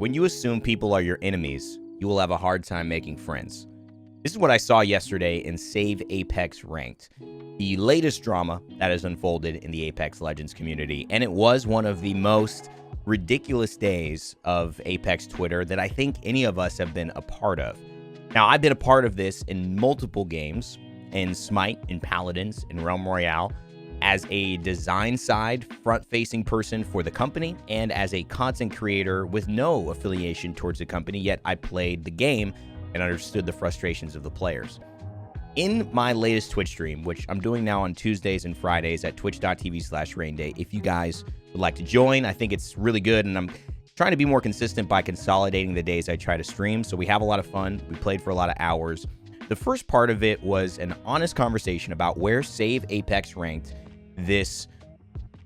When you assume people are your enemies, you will have a hard time making friends. This is what I saw yesterday in Save Apex Ranked, the latest drama that has unfolded in the Apex Legends community, and it was one of the most ridiculous days of Apex Twitter that I think any of us have been a part of. Now, I've been a part of this in multiple games, in Smite, in Paladins, in Realm Royale, as a design side, front-facing person for the company, and as a content creator with no affiliation towards the company, yet I played the game and understood the frustrations of the players. In my latest Twitch stream, which I'm doing now on Tuesdays and Fridays at twitch.tv/rainday, if you guys would like to join, I think it's really good, and I'm trying to be more consistent by consolidating the days I try to stream, so we have a lot of fun. We played for a lot of hours. The first part of it was an honest conversation about where Save Apex ranked this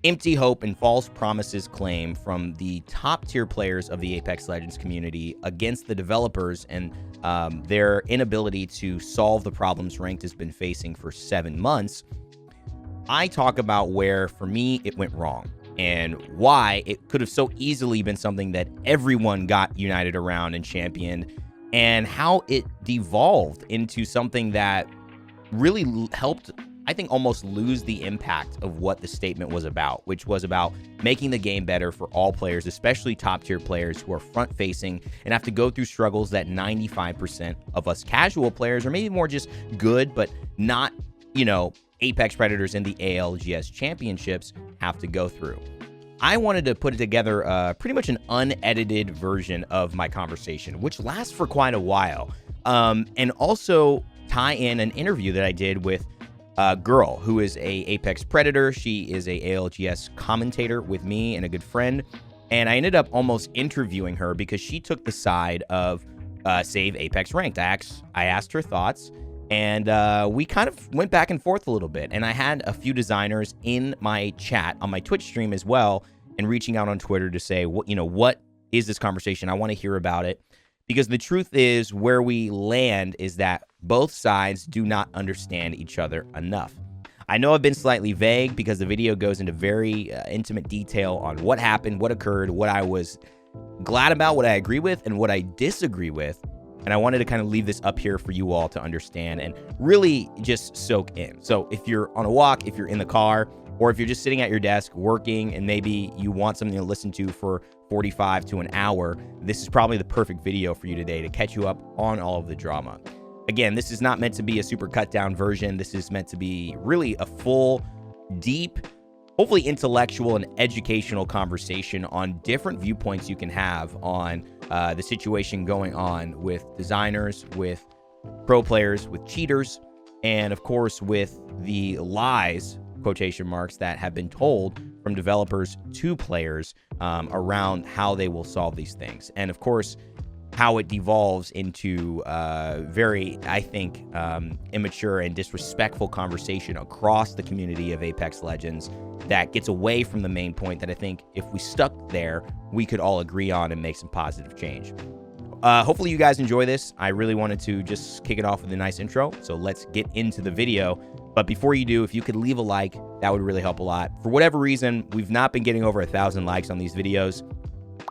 empty hope and false promises claim from the top tier players of the Apex Legends community against the developers and their inability to solve the problems Ranked has been facing for 7 months. I talk about where, for me, it went wrong and why it could have so easily been something that everyone got united around and championed, and how it devolved into something that really helped, I think, almost lose the impact of what the statement was about, which was about making the game better for all players, especially top-tier players who are front-facing and have to go through struggles that 95% of us casual players, or maybe more just good, but not, Apex Predators in the ALGS championships, have to go through. I wanted to put together pretty much an unedited version of my conversation, which lasts for quite a while, and also tie in an interview that I did with a girl who is a Apex Predator. She is a ALGS commentator with me and a good friend, and I ended up almost interviewing her because she took the side of Save Apex Ranked. I asked her thoughts, and we kind of went back and forth a little bit, and I had a few designers in my chat on my Twitch stream as well, and reaching out on Twitter to say, what is this conversation? I want to hear about it. Because the truth is, where we land is that both sides do not understand each other enough. I know I've been slightly vague because the video goes into very intimate detail on what happened, what occurred, what I was glad about, what I agree with, and what I disagree with. And I wanted to kind of leave this up here for you all to understand and really just soak in. So if you're on a walk, if you're in the car, or if you're just sitting at your desk working and maybe you want something to listen to for 45 to an hour, this is probably the perfect video for you today to catch you up on all of the drama. Again, this is not meant to be a super cut down version. This is meant to be really a full, deep, hopefully intellectual and educational conversation on different viewpoints you can have on the situation going on with designers, with pro players, with cheaters, and of course with the lies, quotation marks, that have been told from developers to players around how they will solve these things. And of course, how it devolves into very, I think, immature and disrespectful conversation across the community of Apex Legends that gets away from the main point that I think if we stuck there, we could all agree on and make some positive change. Hopefully you guys enjoy this. I really wanted to just kick it off with a nice intro, so let's get into the video. But before you do, if you could leave a like, that would really help a lot. For whatever reason, we've not been getting over 1,000 likes on these videos.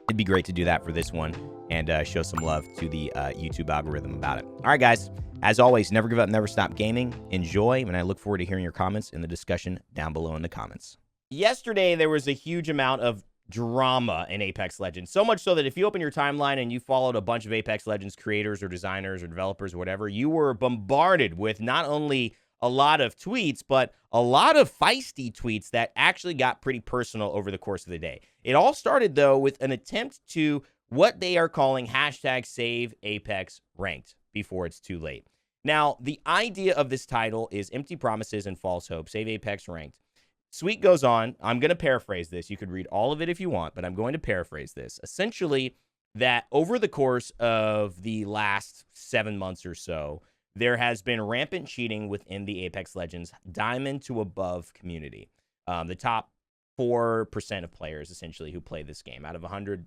It'd be great to do that for this one and show some love to the YouTube algorithm about it. All right, guys. As always, never give up, never stop gaming. Enjoy, and I look forward to hearing your comments in the discussion down below in the comments. Yesterday, there was a huge amount of drama in Apex Legends, so much so that if you open your timeline and you followed a bunch of Apex Legends creators or designers or developers or whatever, you were bombarded with not only a lot of tweets, but a lot of feisty tweets that actually got pretty personal over the course of the day. It all started, though, with an attempt to what they are calling hashtag Save Apex Ranked before it's too late. Now, the idea of this title is empty promises and false hope. Save Apex Ranked. Sweet goes on. I'm going to paraphrase this. You could read all of it if you want, but I'm going to paraphrase this. Essentially, that over the course of the last 7 months or so, there has been rampant cheating within the Apex Legends Diamond to above community. The top 4% of players, essentially, who play this game out of 100,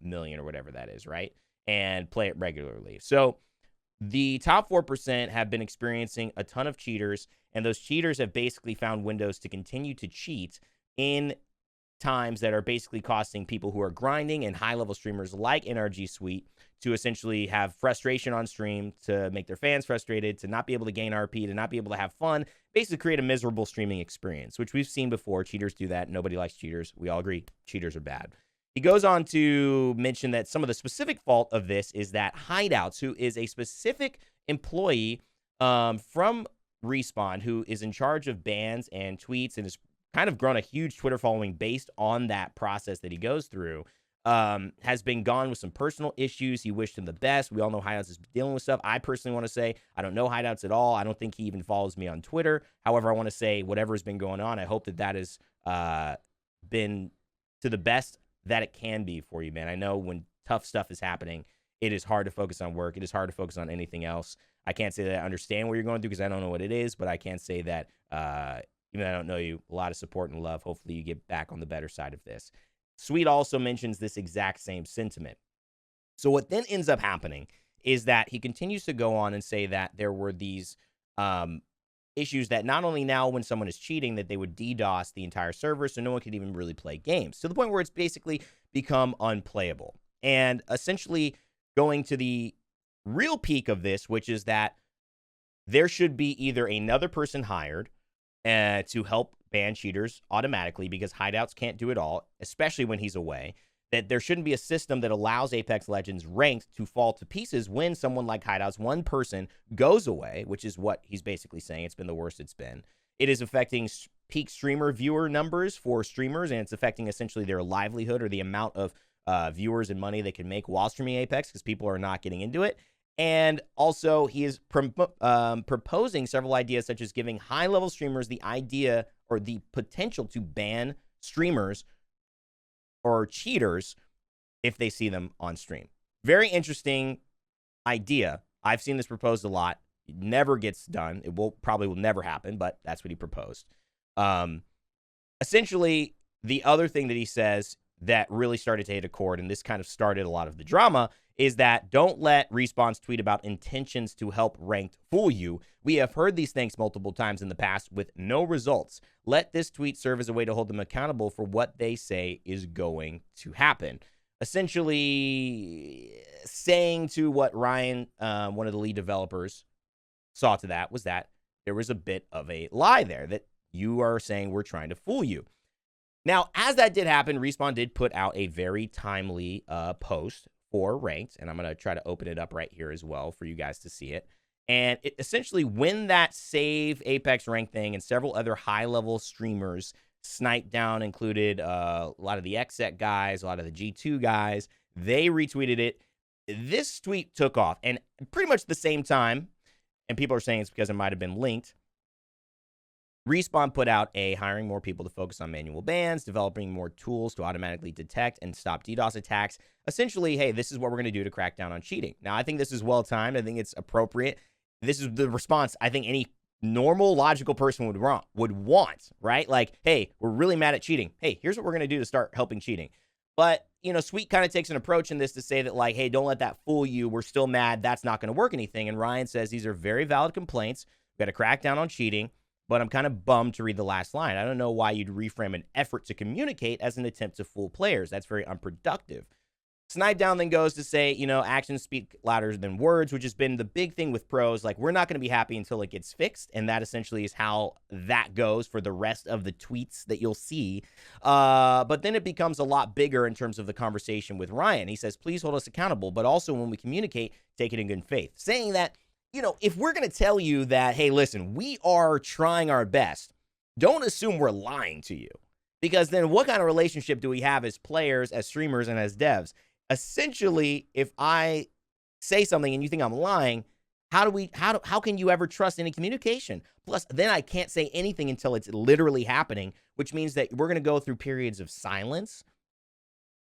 million or whatever that is, right? And play it regularly. So the top 4% have been experiencing a ton of cheaters, and those cheaters have basically found windows to continue to cheat in times that are basically costing people who are grinding and high-level streamers like NRG Sweet to essentially have frustration on stream, to make their fans frustrated, to not be able to gain RP, to not be able to have fun, basically create a miserable streaming experience, which we've seen before. Cheaters do that. Nobody likes cheaters. We all agree cheaters are bad. He goes on to mention that some of the specific fault of this is that Hideouts, who is a specific employee from Respawn, who is in charge of bans and tweets and has kind of grown a huge Twitter following based on that process that he goes through, has been gone with some personal issues. He wished him the best. We all know Hideouts is dealing with stuff. I personally want to say I don't know Hideouts at all. I don't think he even follows me on Twitter. However, I want to say whatever has been going on, I hope that that has been to the best that it can be for you, man. I know when tough stuff is happening, it is hard to focus on work. It is hard to focus on anything else. I can't say that I understand what you're going through because I don't know what it is, but I can say that even though I don't know you, a lot of support and love. Hopefully you get back on the better side of this. Sweet also mentions this exact same sentiment. So what then ends up happening is that he continues to go on and say that there were these issues that not only now when someone is cheating that they would DDoS the entire server so no one could even really play games, to the point where it's basically become unplayable. And essentially going to the real peak of this, which is that there should be either another person hired to help ban cheaters automatically, because Hideouts can't do it all, especially when he's away. That there shouldn't be a system that allows Apex Legends ranked to fall to pieces when someone like Hideouts, one person, goes away, which is what he's basically saying. It's been the worst it's been. It is affecting peak streamer viewer numbers for streamers, and it's affecting essentially their livelihood or the amount of viewers and money they can make while streaming Apex, because people are not getting into it. And also, he is proposing several ideas, such as giving high-level streamers the idea or the potential to ban streamers or cheaters if they see them on stream. Very interesting idea. I've seen this proposed a lot. It never gets done. It probably will never happen, but that's what he proposed. Essentially, the other thing that he says that really started to hit a chord, and this kind of started a lot of the drama, is that don't let Respawn's tweet about intentions to help ranked fool you. We have heard these things multiple times in the past with no results. Let this tweet serve as a way to hold them accountable for what they say is going to happen. Essentially saying to what Ryan, one of the lead developers, saw to that was that there was a bit of a lie there, that you are saying we're trying to fool you. Now, as that did happen, Respawn did put out a very timely post for ranked, and I'm going to try to open it up right here as well for you guys to see it. And it essentially, when that save Apex rank thing and several other high-level streamers sniped down, included a lot of the XSET guys, a lot of the G2 guys, they retweeted it. This tweet took off, and pretty much the same time, and people are saying it's because it might have been linked, Respawn put out a hiring more people to focus on manual bans, developing more tools to automatically detect and stop DDoS attacks. Essentially, hey, this is what we're going to do to crack down on cheating. Now, I think this is well-timed. I think it's appropriate. This is the response I think any normal, logical person would want, right? Like, hey, we're really mad at cheating. Hey, here's what we're going to do to start helping cheating. But, you know, Sweet kind of takes an approach in this to say that, like, hey, don't let that fool you. We're still mad. That's not going to work anything. And Ryan says these are very valid complaints. We've got to crack down on cheating. But I'm kind of bummed to read the last line. I don't know why you'd reframe an effort to communicate as an attempt to fool players. That's very unproductive. Snipe Down then goes to say, you know, actions speak louder than words, which has been the big thing with pros. Like, we're not going to be happy until it gets fixed. And that essentially is how that goes for the rest of the tweets that you'll see. But then it becomes a lot bigger in terms of the conversation with Ryan. He says, please hold us accountable, but also when we communicate, take it in good faith. Saying that, you know, if we're going to tell you that, hey, listen, we are trying our best, don't assume we're lying to you. Because then what kind of relationship do we have as players, as streamers, and as devs? Essentially, if I say something and you think I'm lying, how can you ever trust any communication? Plus, then I can't say anything until it's literally happening, which means that we're going to go through periods of silence,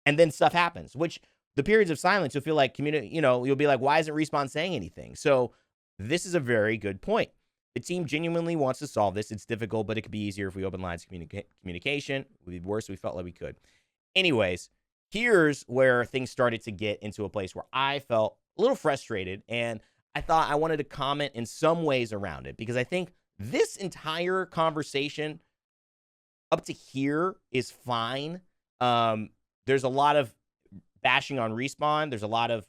and then stuff happens, which the periods of silence, you'll feel like, you'll be like, why isn't Respawn saying anything? So this is a very good point. The team genuinely wants to solve this. It's difficult, but it could be easier if we open lines of communication. It would be worse if we felt like we could. Anyways, here's where things started to get into a place where I felt a little frustrated, and I thought I wanted to comment in some ways around it, because I think this entire conversation up to here is fine. There's a lot of bashing on Respawn. There's a lot of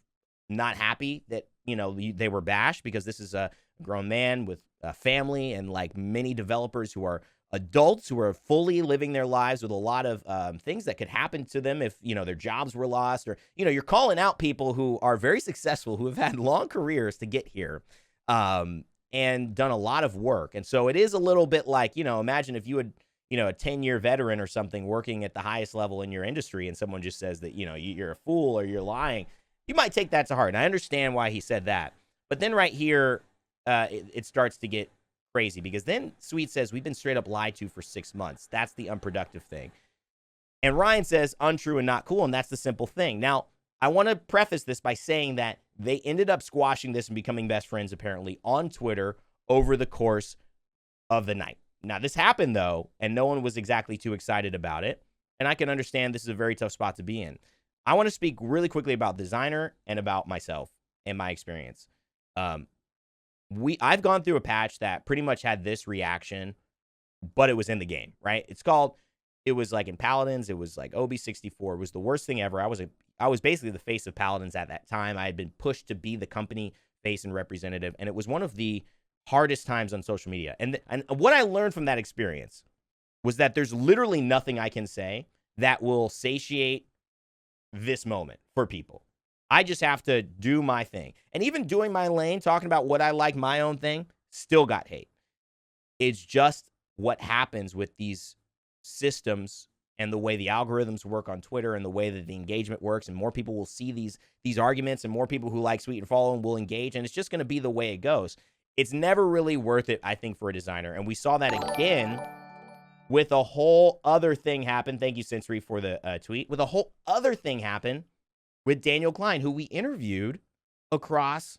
not happy that, they were bashed, because this is a grown man with a family, and like many developers who are adults who are fully living their lives with a lot of things that could happen to them if, their jobs were lost, or, you're calling out people who are very successful, who have had long careers to get here, and done a lot of work. And so it is a little bit like, imagine if you had, a 10-year veteran or something working at the highest level in your industry, and someone just says that, you're a fool or you're lying. You might take that to heart. And I understand why he said that. But then right here, it starts to get crazy, because then Sweet says, we've been straight up lied to for 6 months. That's the unproductive thing. And Ryan says, untrue and not cool. And that's the simple thing. Now, I want to preface this by saying that they ended up squashing this and becoming best friends, apparently, on Twitter over the course of the night. Now, this happened, though, and no one was exactly too excited about it. And I can understand this is a very tough spot to be in. I want to speak really quickly about Designer and about myself and my experience. I've gone through a patch that pretty much had this reaction, but it was in the game, right? It was like in Paladins, it was like OB64. It was the worst thing ever. I was basically the face of Paladins at that time. I had been pushed to be the company face and representative, and it was one of the hardest times on social media. And what I learned from that experience was that there's literally nothing I can say that will satiate this moment for people. I just have to do my thing. And even doing my lane, talking about what I like, my own thing, still got hate. It's just what happens with these systems and the way the algorithms work on Twitter and the way that the engagement works, and more people will see these arguments, and more people who like Sweet and follow them will engage, and it's just going to be the way it goes. It's never really worth it, I think, for a designer. And we saw that again with a whole other thing happen. Thank you, Sensory, for the tweet. With a whole other thing happen with Daniel Klein, who we interviewed across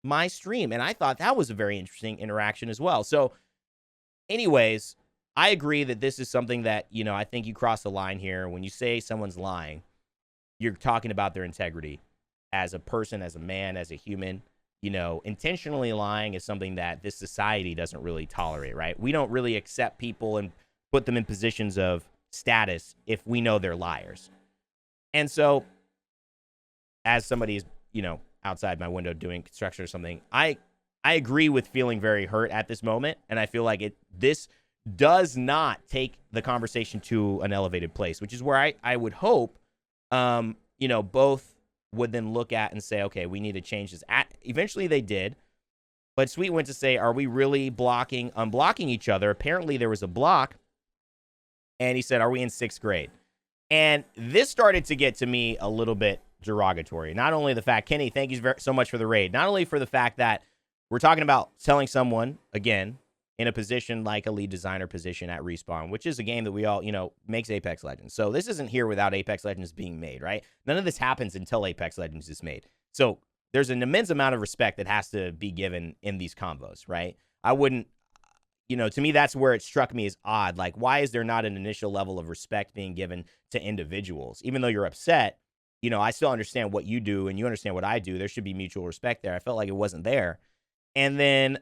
my stream. And I thought that was a very interesting interaction as well. So anyways, I agree that this is something that, I think you cross the line here. When you say someone's lying, you're talking about their integrity as a person, as a man, as a human. Intentionally lying is something that this society doesn't really tolerate, right? We don't really accept people and put them in positions of status if we know they're liars. And so, as somebody is, outside my window doing construction or something, I agree with feeling very hurt at this moment, and I feel like this does not take the conversation to an elevated place, which is where I would hope, both would then look at and say, okay, we need to change this. Eventually they did, but Sweet went to say, are we really unblocking each other? Apparently there was a block, and he said, are we in 6th grade? And this started to get to me a little bit derogatory. Not only the fact, Kenny, thank you so much for the raid. Not only for the fact that we're talking about selling someone, again, in a position like a lead designer position at Respawn, which is a game that we all, makes Apex Legends. So this isn't here without Apex Legends being made, right? None of this happens until Apex Legends is made. So there's an immense amount of respect that has to be given in these combos, right? I wouldn't, to me, that's where it struck me as odd. Like, why is there not an initial level of respect being given to individuals? Even though you're upset, I still understand what you do and you understand what I do. There should be mutual respect there. I felt like it wasn't there. And then,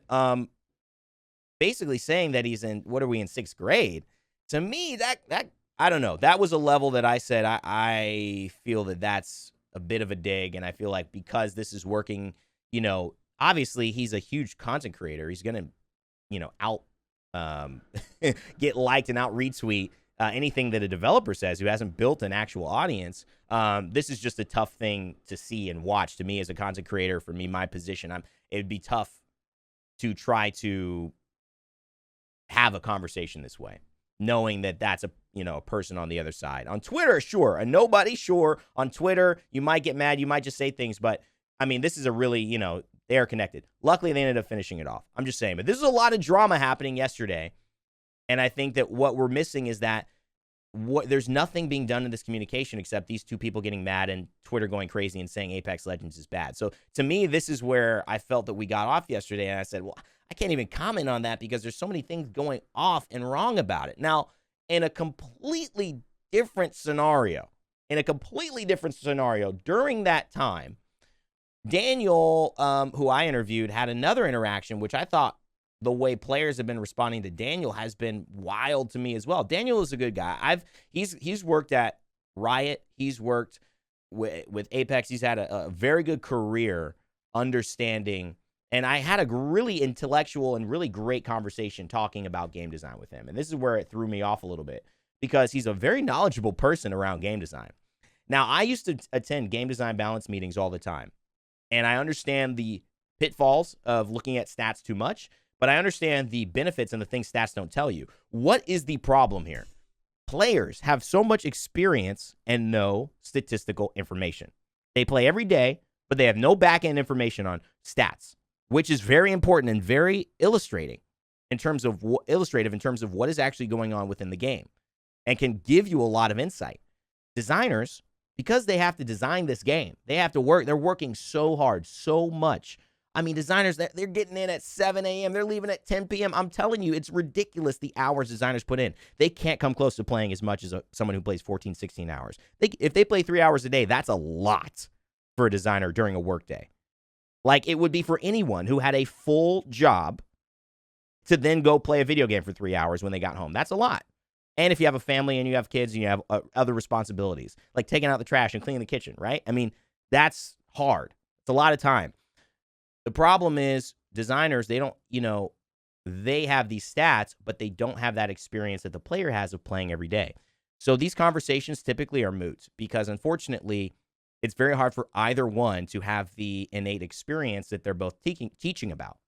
basically saying that he's in, what are we in 6th grade? To me, that I don't know. That was a level that I said, I feel that that's a bit of a dig. And I feel like because this is working, obviously he's a huge content creator. He's going to, get liked and out retweet anything that a developer says who hasn't built an actual audience. This is just a tough thing to see and watch. To me as a content creator, for me, my position, it'd be tough to try to have a conversation this way, knowing that that's a person on the other side. On Twitter, sure. A nobody, sure. On Twitter, you might get mad. You might just say things. But, I mean, this is a really, they are connected. Luckily, they ended up finishing it off. I'm just saying. But this is a lot of drama happening yesterday. And I think that what we're missing is that there's nothing being done in this communication except these two people getting mad and Twitter going crazy and saying Apex Legends is bad. So, to me, this is where I felt that we got off yesterday. And I said, well, I can't even comment on that because there's so many things going off and wrong about it. Now, in a completely different scenario, during that time, Daniel, who I interviewed, had another interaction, which I thought the way players have been responding to Daniel has been wild to me as well. Daniel is a good guy. He's worked at Riot. He's worked with Apex. He's had a very good career understanding. And I had a really intellectual and really great conversation talking about game design with him. And this is where it threw me off a little bit because he's a very knowledgeable person around game design. Now, I used to attend game design balance meetings all the time. And I understand the pitfalls of looking at stats too much, but I understand the benefits and the things stats don't tell you. What is the problem here? Players have so much experience and no statistical information. They play every day, but they have no back-end information on stats, which is very important and very illustrative in terms of what is actually going on within the game and can give you a lot of insight. Designers, because they have to design this game, they have to work. They're working so hard, so much. I mean, designers, they're getting in at 7 a.m. They're leaving at 10 p.m. I'm telling you, it's ridiculous the hours designers put in. They can't come close to playing as much as someone who plays 14, 16 hours. If they play 3 hours a day, that's a lot for a designer during a workday. Like it would be for anyone who had a full job to then go play a video game for 3 hours when they got home. That's a lot. And if you have a family and you have kids and you have other responsibilities, like taking out the trash and cleaning the kitchen, right? I mean, that's hard. It's a lot of time. The problem is designers, they don't, they have these stats, but they don't have that experience that the player has of playing every day. So these conversations typically are moot because unfortunately, it's very hard for either one to have the innate experience that they're both teaching about.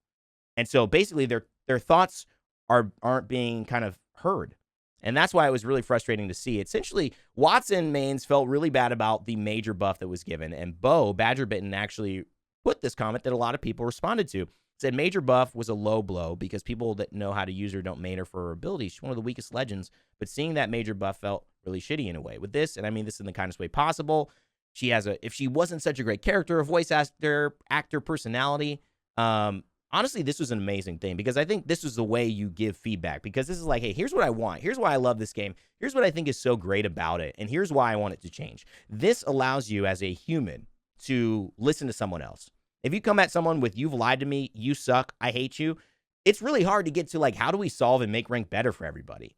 And so basically their thoughts aren't being kind of heard. And that's why it was really frustrating to see. Essentially, Watson mains felt really bad about the major buff that was given. And Bo, Badgerbitten, actually put this comment that a lot of people responded to. Said major buff was a low blow because people that know how to use her don't main her for her abilities. She's one of the weakest legends. But seeing that major buff felt really shitty in a way. With this, and I mean this in the kindest way possible, she has if she wasn't such a great character, a voice actor personality, honestly, this was an amazing thing because I think this is the way you give feedback because this is like, hey, here's what I want. Here's why I love this game. Here's what I think is so great about it. And here's why I want it to change. This allows you as a human to listen to someone else. If you come at someone with, you've lied to me, you suck, I hate you, it's really hard to get to like, how do we solve and make rank better for everybody?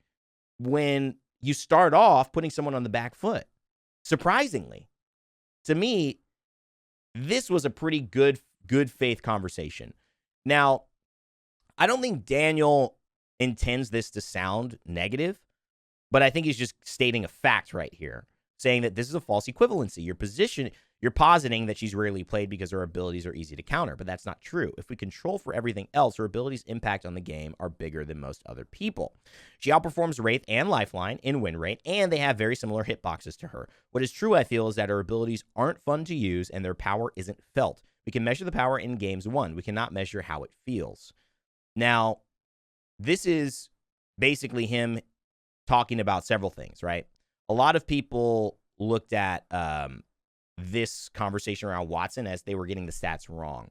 When you start off putting someone on the back foot. Surprisingly, to me, this was a pretty good faith conversation. Now, I don't think Daniel intends this to sound negative, but I think he's just stating a fact right here, saying that this is a false equivalency. You're positing that she's rarely played because her abilities are easy to counter, but that's not true. If we control for everything else, her abilities' impact on the game are bigger than most other people. She outperforms Wraith and Lifeline in win rate, and they have very similar hitboxes to her. What is true, I feel, is that her abilities aren't fun to use and their power isn't felt. We can measure the power in games won. We cannot measure how it feels. Now, this is basically him talking about several things, right? A lot of people looked at this conversation around Watson as they were getting the stats wrong.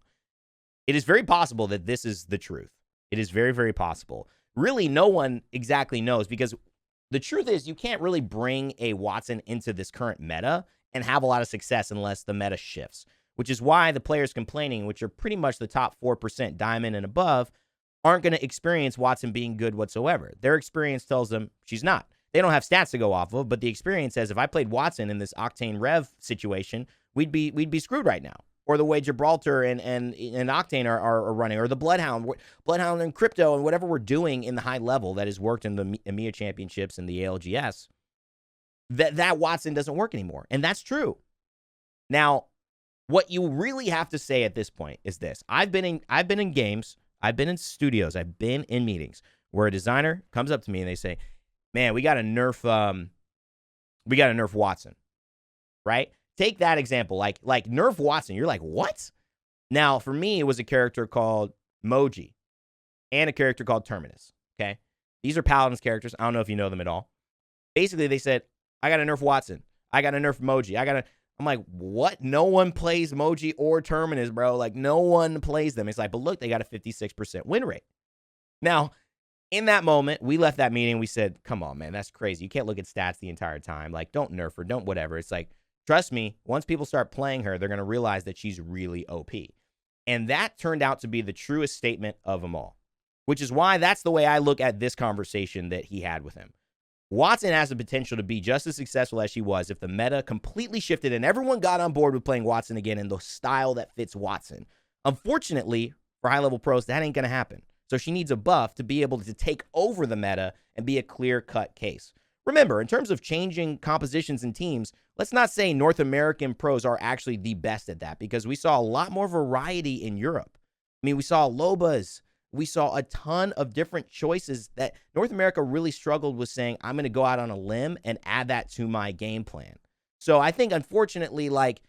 It is very possible that this is the truth. It is very, very possible. Really, no one exactly knows because the truth is you can't really bring a Watson into this current meta and have a lot of success unless the meta shifts, which is why the players complaining, which are pretty much the top 4% diamond and above, aren't going to experience Watson being good whatsoever. Their experience tells them she's not. They don't have stats to go off of, but the experience says if I played Watson in this Octane Rev situation, we'd be screwed right now. Or the way Gibraltar and Octane are running, or the Bloodhound and Crypto and whatever we're doing in the high level that has worked in the EMEA championships and the ALGS, that Watson doesn't work anymore. And that's true. Now, what you really have to say at this point is this. I've been in games, I've been in studios, I've been in meetings where a designer comes up to me and they say, man, we got to nerf Watson, right? Take that example, like nerf Watson. You're like, what? Now, for me, it was a character called Moji and a character called Terminus, okay? These are Paladin's characters. I don't know if you know them at all. Basically, they said, I got to nerf Watson. I got to nerf Moji. I'm like, what? No one plays Moji or Terminus, bro. Like, no one plays them. It's like, but look, they got a 56% win rate. Now, in that moment, we left that meeting. We said, come on, man, that's crazy. You can't look at stats the entire time. Like, don't nerf her, don't whatever. It's like, trust me, once people start playing her, they're going to realize that she's really OP. And that turned out to be the truest statement of them all. which is why that's the way I look at this conversation that he had with him. Watson has the potential to be just as successful as she was if the meta completely shifted and everyone got on board with playing Watson again in the style that fits Watson. Unfortunately, for high-level pros, that ain't going to happen. So she needs a buff to be able to take over the meta and be a clear-cut case. Remember, in terms of changing compositions and teams, let's not say North American pros are actually the best at that, because we saw a lot more variety in Europe. I mean, we saw Lobas. We saw a ton of different choices that North America really struggled with saying, I'm going to go out on a limb and add that to my game plan. So I think, unfortunately, like,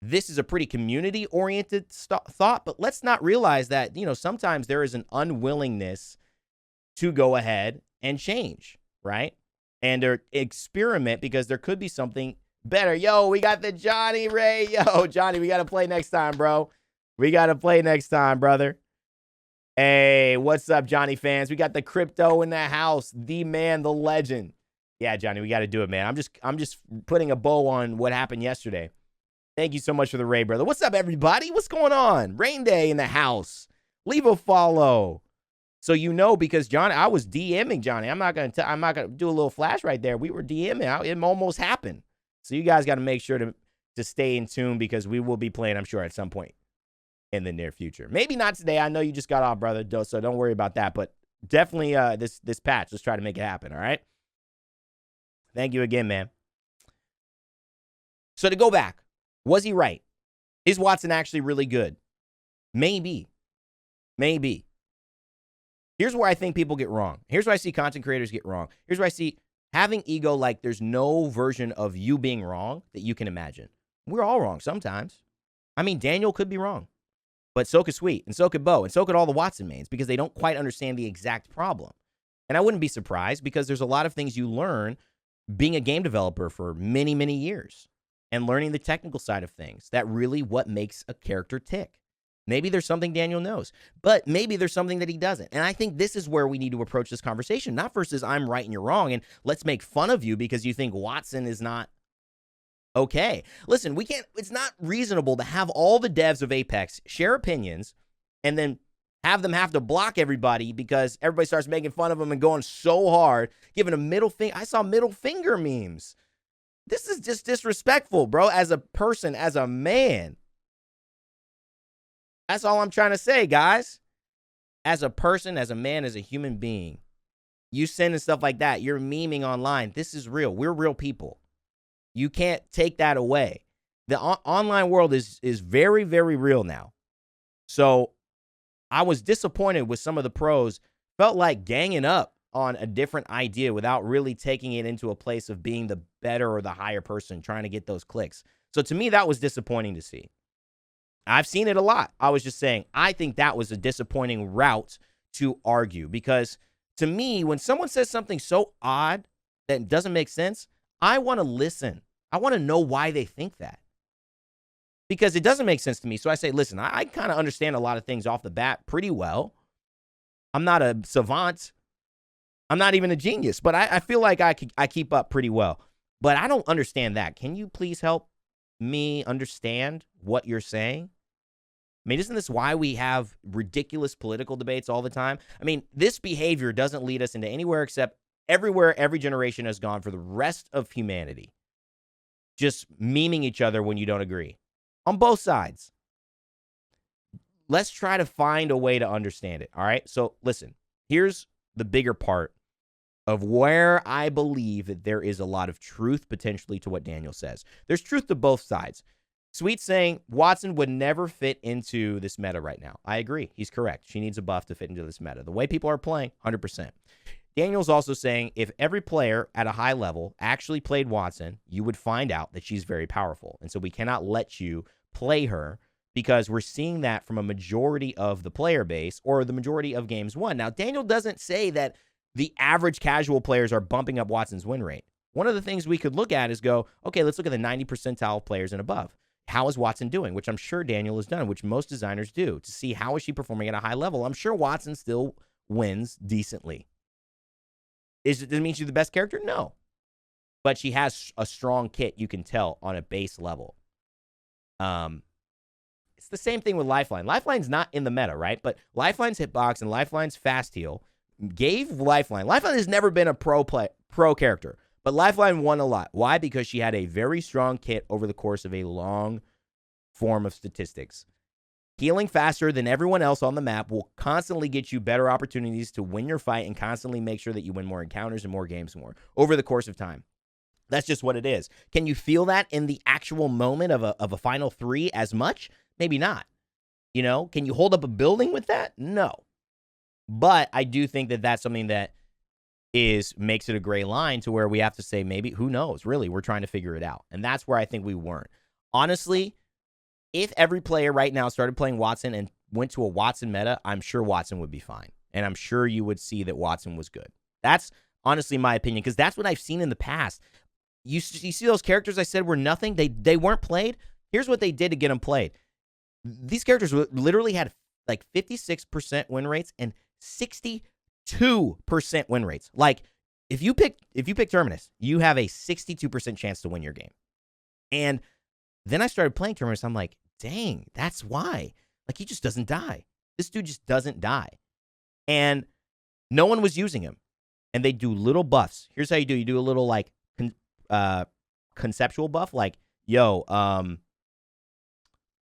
this is a pretty community-oriented thought, but let's not realize that, you know, sometimes there is an unwillingness to go ahead and change, right? And or experiment, because there could be something better. Yo, we got the Johnny Ray. Yo, Johnny, we got to play next time, bro. We got to play next time, brother. Hey, what's up, Johnny fans? We got the crypto in the house. The man, the legend. Yeah, Johnny, we got to do it, man. I'm just putting a bow on what happened yesterday. Thank you so much for the raid, brother. What's up, everybody? What's going on? Rain Day in the house. Leave a follow. So you know, because Johnny, I was DMing Johnny. I'm not gonna do a little flash right there. We were DMing. It almost happened. So you guys got to make sure to stay in tune, because we will be playing, I'm sure, at some point in the near future. Maybe not today. I know you just got off, brother, so don't worry about that. But definitely this patch, let's try to make it happen, all right? Thank you again, man. So to go back, was he right? Is Watson actually really good? Maybe. Maybe. Here's where I think people get wrong. Here's where I see content creators get wrong. Here's where I see having ego like there's no version of you being wrong that you can imagine. We're all wrong sometimes. I mean, Daniel could be wrong. But so could Sweet, and so could Bo, and so could all the Watson mains, because they don't quite understand the exact problem. And I wouldn't be surprised, because there's a lot of things you learn being a game developer for many, many years and learning the technical side of things. That really what makes a character tick. Maybe there's something Daniel knows, but maybe there's something that he doesn't. And I think this is where we need to approach this conversation, not versus I'm right and you're wrong, and let's make fun of you because you think Watson is not okay. Listen, it's not reasonable to have all the devs of Apex share opinions and then have them have to block everybody because everybody starts making fun of them and going so hard, giving a middle finger. I saw middle finger memes. This is just disrespectful, bro, as a person, as a man. That's all I'm trying to say, guys. As a person, as a man, as a human being, you sending stuff like that, you're memeing online. This is real. We're real people. You can't take that away. The online world is very, very real now. So I was disappointed with some of the pros. Felt like ganging up on a different idea without really taking it into a place of being the better or the higher person, trying to get those clicks. So to me, that was disappointing to see. I've seen it a lot. I was just saying, I think that was a disappointing route to argue, because to me, when someone says something so odd that doesn't make sense, I want to listen. I want to know why they think that, because it doesn't make sense to me. So I say, listen, I kind of understand a lot of things off the bat pretty well. I'm not a savant. I'm not even a genius, but I feel like I keep up pretty well. But I don't understand that. Can you please help me understand what you're saying? I mean, isn't this why we have ridiculous political debates all the time? I mean, this behavior doesn't lead us into anywhere except everywhere every generation has gone for the rest of humanity. Just memeing each other when you don't agree. On both sides. Let's try to find a way to understand it, all right? So, listen, here's the bigger part of where I believe that there is a lot of truth potentially to what Daniel says. There's truth to both sides. Sweet saying Watson would never fit into this meta right now. I agree. He's correct. She needs a buff to fit into this meta. The way people are playing, 100%. Daniel's also saying if every player at a high level actually played Watson, you would find out that she's very powerful. And so we cannot let you play her, because we're seeing that from a majority of the player base or the majority of games won. Now, Daniel doesn't say that the average casual players are bumping up Watson's win rate. One of the things we could look at is go, okay, let's look at the 90 percentile players and above. How is Watson doing? Which I'm sure Daniel has done, which most designers do, to see how is she performing at a high level. I'm sure Watson still wins decently. Does it mean she's the best character? No. But she has a strong kit, you can tell, on a base level. It's the same thing with Lifeline. Lifeline's not in the meta, right? But Lifeline's hitbox and Lifeline's fast heal gave Lifeline. Lifeline has never been a pro character, but Lifeline won a lot. Why? Because she had a very strong kit over the course of a long form of statistics. Healing faster than everyone else on the map will constantly get you better opportunities to win your fight and constantly make sure that you win more encounters and more games more over the course of time. That's just what it is. Can you feel that in the actual moment of a final 3 as much? Maybe not. Can you hold up a building with that? No. But I do think that that's something that makes it a gray line to where we have to say maybe, who knows? Really, we're trying to figure it out. And that's where I think we weren't. Honestly, if every player right now started playing Watson and went to a Watson meta, I'm sure Watson would be fine. And I'm sure you would see that Watson was good. That's honestly my opinion, because that's what I've seen in the past. You see those characters I said were nothing? They weren't played? Here's what they did to get them played. These characters literally had like 56% win rates and 62% win rates. Like, if you pick Terminus, you have a 62% chance to win your game. And then I started playing Terminus. I'm like, dang, that's why. Like, he just doesn't die. This dude just doesn't die. And no one was using him. And they do little buffs. Here's how you do. You do a little, like, conceptual buff. Like,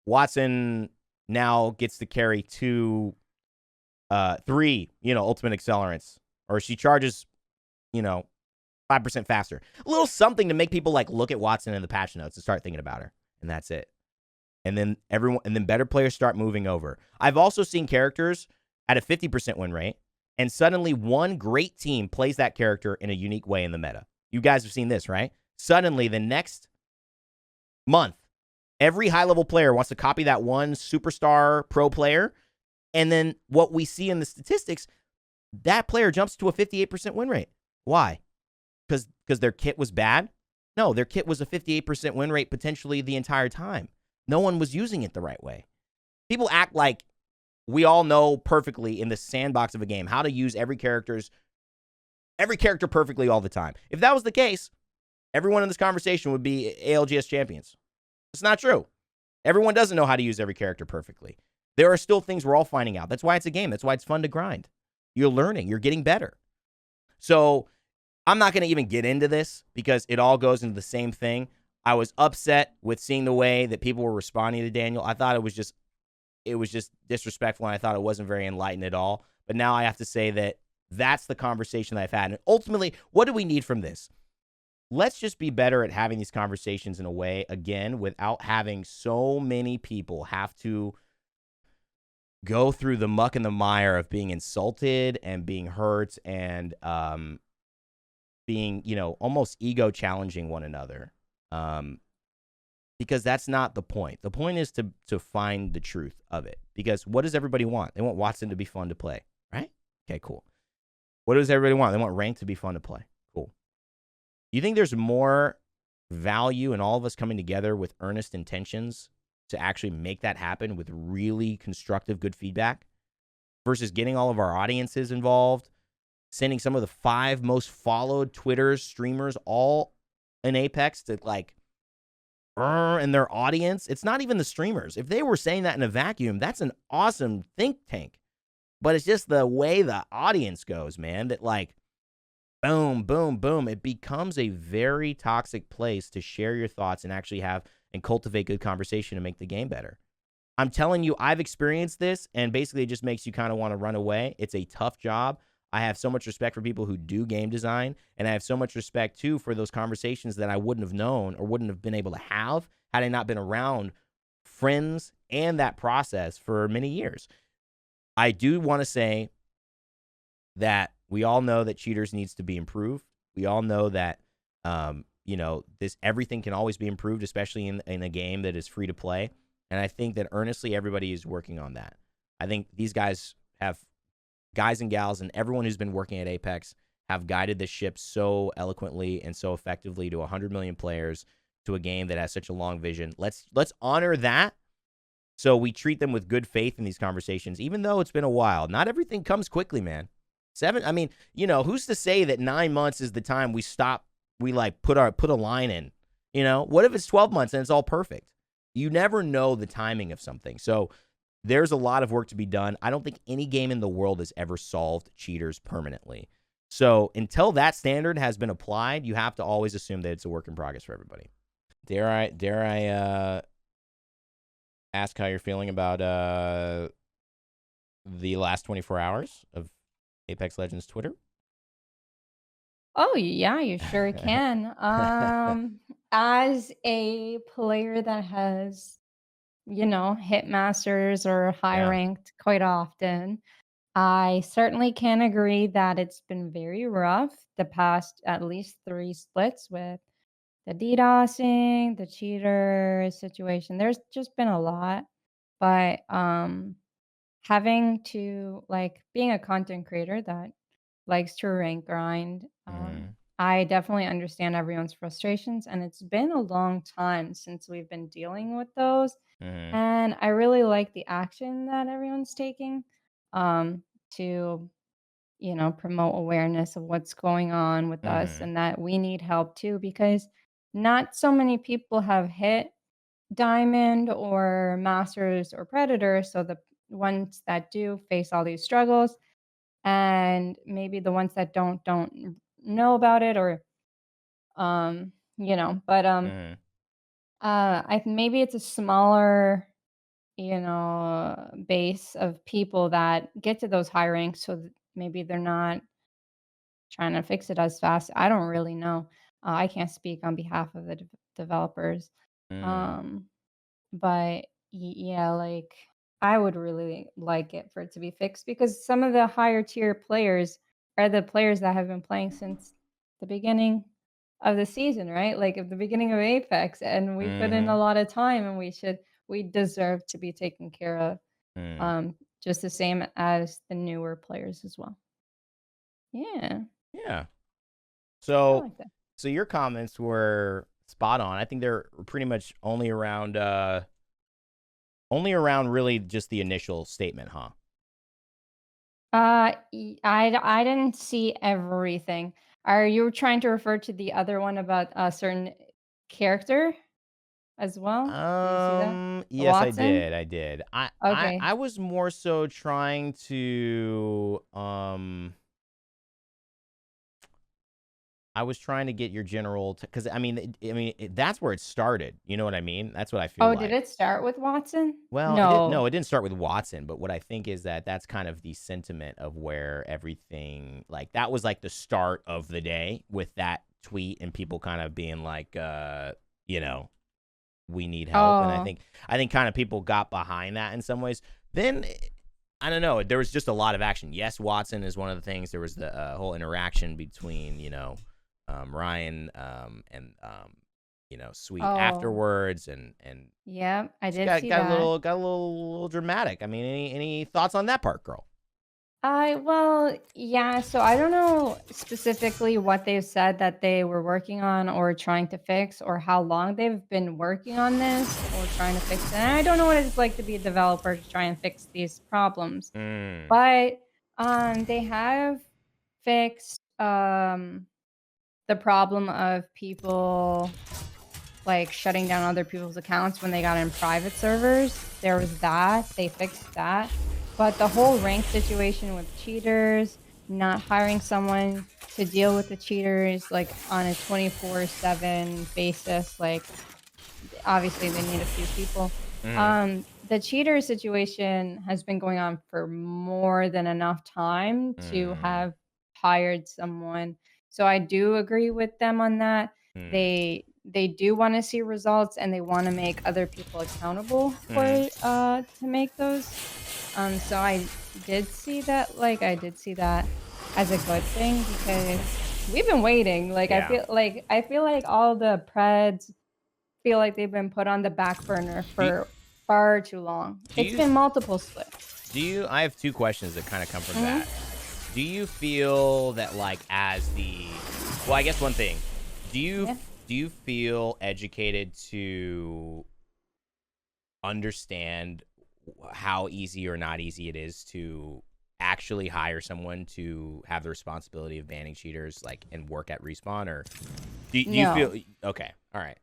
Watson now gets to carry 3, ultimate accelerants. Or she charges, 5% faster. A little something to make people, like, look at Watson in the patch notes and start thinking about her. And that's it. And then better players start moving over. I've also seen characters at a 50% win rate, and suddenly one great team plays that character in a unique way in the meta. You guys have seen this, right? Suddenly, the next month, every high-level player wants to copy that one superstar pro player, and then what we see in the statistics, that player jumps to a 58% win rate. Why? Because their kit was bad? No, their kit was a 58% win rate potentially the entire time. No one was using it the right way. People act like we all know perfectly in the sandbox of a game how to use every character perfectly all the time. If that was the case, everyone in this conversation would be ALGS champions. It's not true. Everyone doesn't know how to use every character perfectly. There are still things we're all finding out. That's why it's a game. That's why it's fun to grind. You're learning. You're getting better. So I'm not going to even get into this because it all goes into the same thing. I was upset with seeing the way that people were responding to Daniel. I thought it was just disrespectful, and I thought it wasn't very enlightened at all. But now I have to say that that's the conversation that I've had. And ultimately, what do we need from this? Let's just be better at having these conversations in a way, again, without having so many people have to go through the muck and the mire of being insulted and being hurt and being, almost ego challenging one another. Because that's not the point. The point is to find the truth of it. Because what does everybody want? They want Watson to be fun to play, right? Okay, cool. What does everybody want? They want rank to be fun to play. Cool. You think there's more value in all of us coming together with earnest intentions to actually make that happen with really constructive, good feedback versus getting all of our audiences involved, sending some of the 5 most followed Twitters, streamers, all in Apex to and their audience? It's not even the streamers. If they were saying that in a vacuum, that's an awesome think tank. But it's just the way the audience goes, man, that boom, boom, boom. It becomes a very toxic place to share your thoughts and actually have and cultivate good conversation and make the game better. I'm telling you, I've experienced this, and basically it just makes you kind of want to run away. It's a tough job. I have so much respect for people who do game design, and I have so much respect, too, for those conversations that I wouldn't have known or wouldn't have been able to have had I not been around friends and that process for many years. I do want to say that we all know that cheaters needs to be improved. We all know that, everything can always be improved, especially in a game that is free to play. And I think that earnestly everybody is working on that. I think these guys and gals and everyone who's been working at Apex have guided the ship so eloquently and so effectively to 100 million players, to a game that has such a long vision. Let's honor that. So we treat them with good faith in these conversations, even though it's been a while. Not everything comes quickly, man. Who's to say that 9 months is the time we stop, we put a line in? What if it's 12 months and it's all perfect? You never know the timing of something. So there's a lot of work to be done. I don't think any game in the world has ever solved cheaters permanently. So until that standard has been applied, you have to always assume that it's a work in progress for everybody. Dare I ask how you're feeling about the last 24 hours of Apex Legends Twitter? Oh, yeah, you sure can. As a player that has, hit masters or high Yeah. ranked quite often, I certainly can agree that it's been very rough the past at least 3 splits with the DDoSing, the cheater situation. There's just been a lot, but having to like being a content creator that likes to rank grind. Mm-hmm. I definitely understand everyone's frustrations, and it's been a long time since we've been dealing with those. Mm-hmm. And I really like the action that everyone's taking to, promote awareness of what's going on with us Mm-hmm. and that we need help too, because not so many people have hit diamond or masters or predator. So the ones that do face all these struggles and maybe the ones that don't know about it or but Mm-hmm. I maybe it's a smaller base of people that get to those high ranks, so maybe they're not trying to fix it as fast. I don't really know. I can't speak on behalf of the developers. Mm-hmm. um But yeah, like I would really like it for it to be fixed because some of the higher tier players are the players that have been playing since the beginning of the season, right? Like at the beginning of Apex, and we put in Mm-hmm. a lot of time, and we deserve to be taken care of, Mm. just the same as the newer players as well. Yeah, Yeah. I So like that. so your comments were spot on. I think they're pretty much only around really just the initial statement, huh? I didn't see everything. Are you trying to refer to the other one about a certain character as well? Did you see that? Yes, I Watson? did. I did. I Okay. I was more so trying to I was trying to get your general because that's where it started. You know what I mean? That's what I feel Oh, did like. it start with Watson? Well, it didn't. No, No. it didn't start with Watson. But what I think is that that's kind of the sentiment of where everything like that was like the start of the day with that tweet and people kind of being like, you know, we need help. And I Oh. think I think kind of people got behind that in some ways. Then I don't know. There was just a lot of action. Yes, Watson is one of the things. There was the whole interaction between Ryan and Sweet Oh. afterwards, and Yeah, I it's did got see got a that. little got a little dramatic. I mean, any thoughts on that part, girl? Yeah, so I don't know specifically what they've said that they were working on or trying to fix or how long they've been working on this or trying to fix it. And I don't know what it's like to be a developer to try and fix these problems. Mm, But they have fixed the problem of people like shutting down other people's accounts when they got in private servers. There was that. They fixed that. But the whole rank situation with cheaters, not hiring someone to deal with the cheaters like on a 24/7 basis, like obviously they need a few people. mm, The cheater situation has been going on for more than enough time to mm, have hired someone. So I do agree with them on that. mm, They do want to see results and they want to make other people accountable mm. for to make those. So I did see that as a good thing because we've been waiting. Like Yeah. I feel like all the preds feel like they've been put on the back burner Do you, for far too long. do It's you been multiple splits. do you? I have two questions that kind of come from Mhm. that. Do you feel that like as the well, I guess one thing. Yeah. Do you feel educated to understand how easy or not easy it is to actually hire someone to have the responsibility of banning cheaters like and work at respawn or do you feel No. okay, all right.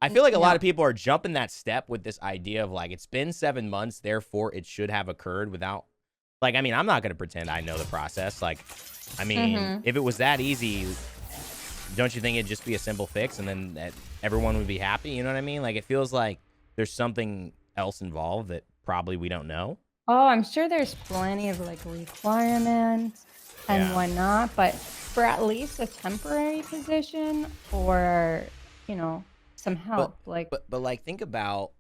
I feel like a lot No. of people are jumping that step with this idea of like it's been 7 months, therefore it should have occurred without. Like, I mean, I'm not gonna pretend I know the process. Like, I mean, Mhm. if it was that easy, don't you think it'd just be a simple fix and then that everyone would be happy? You know what I mean? Like, it feels like there's something else involved that probably we don't know. Oh, I'm sure there's plenty of, like, requirements and Yeah. whatnot, but for at least a temporary position or, you know, some But help, like but like think about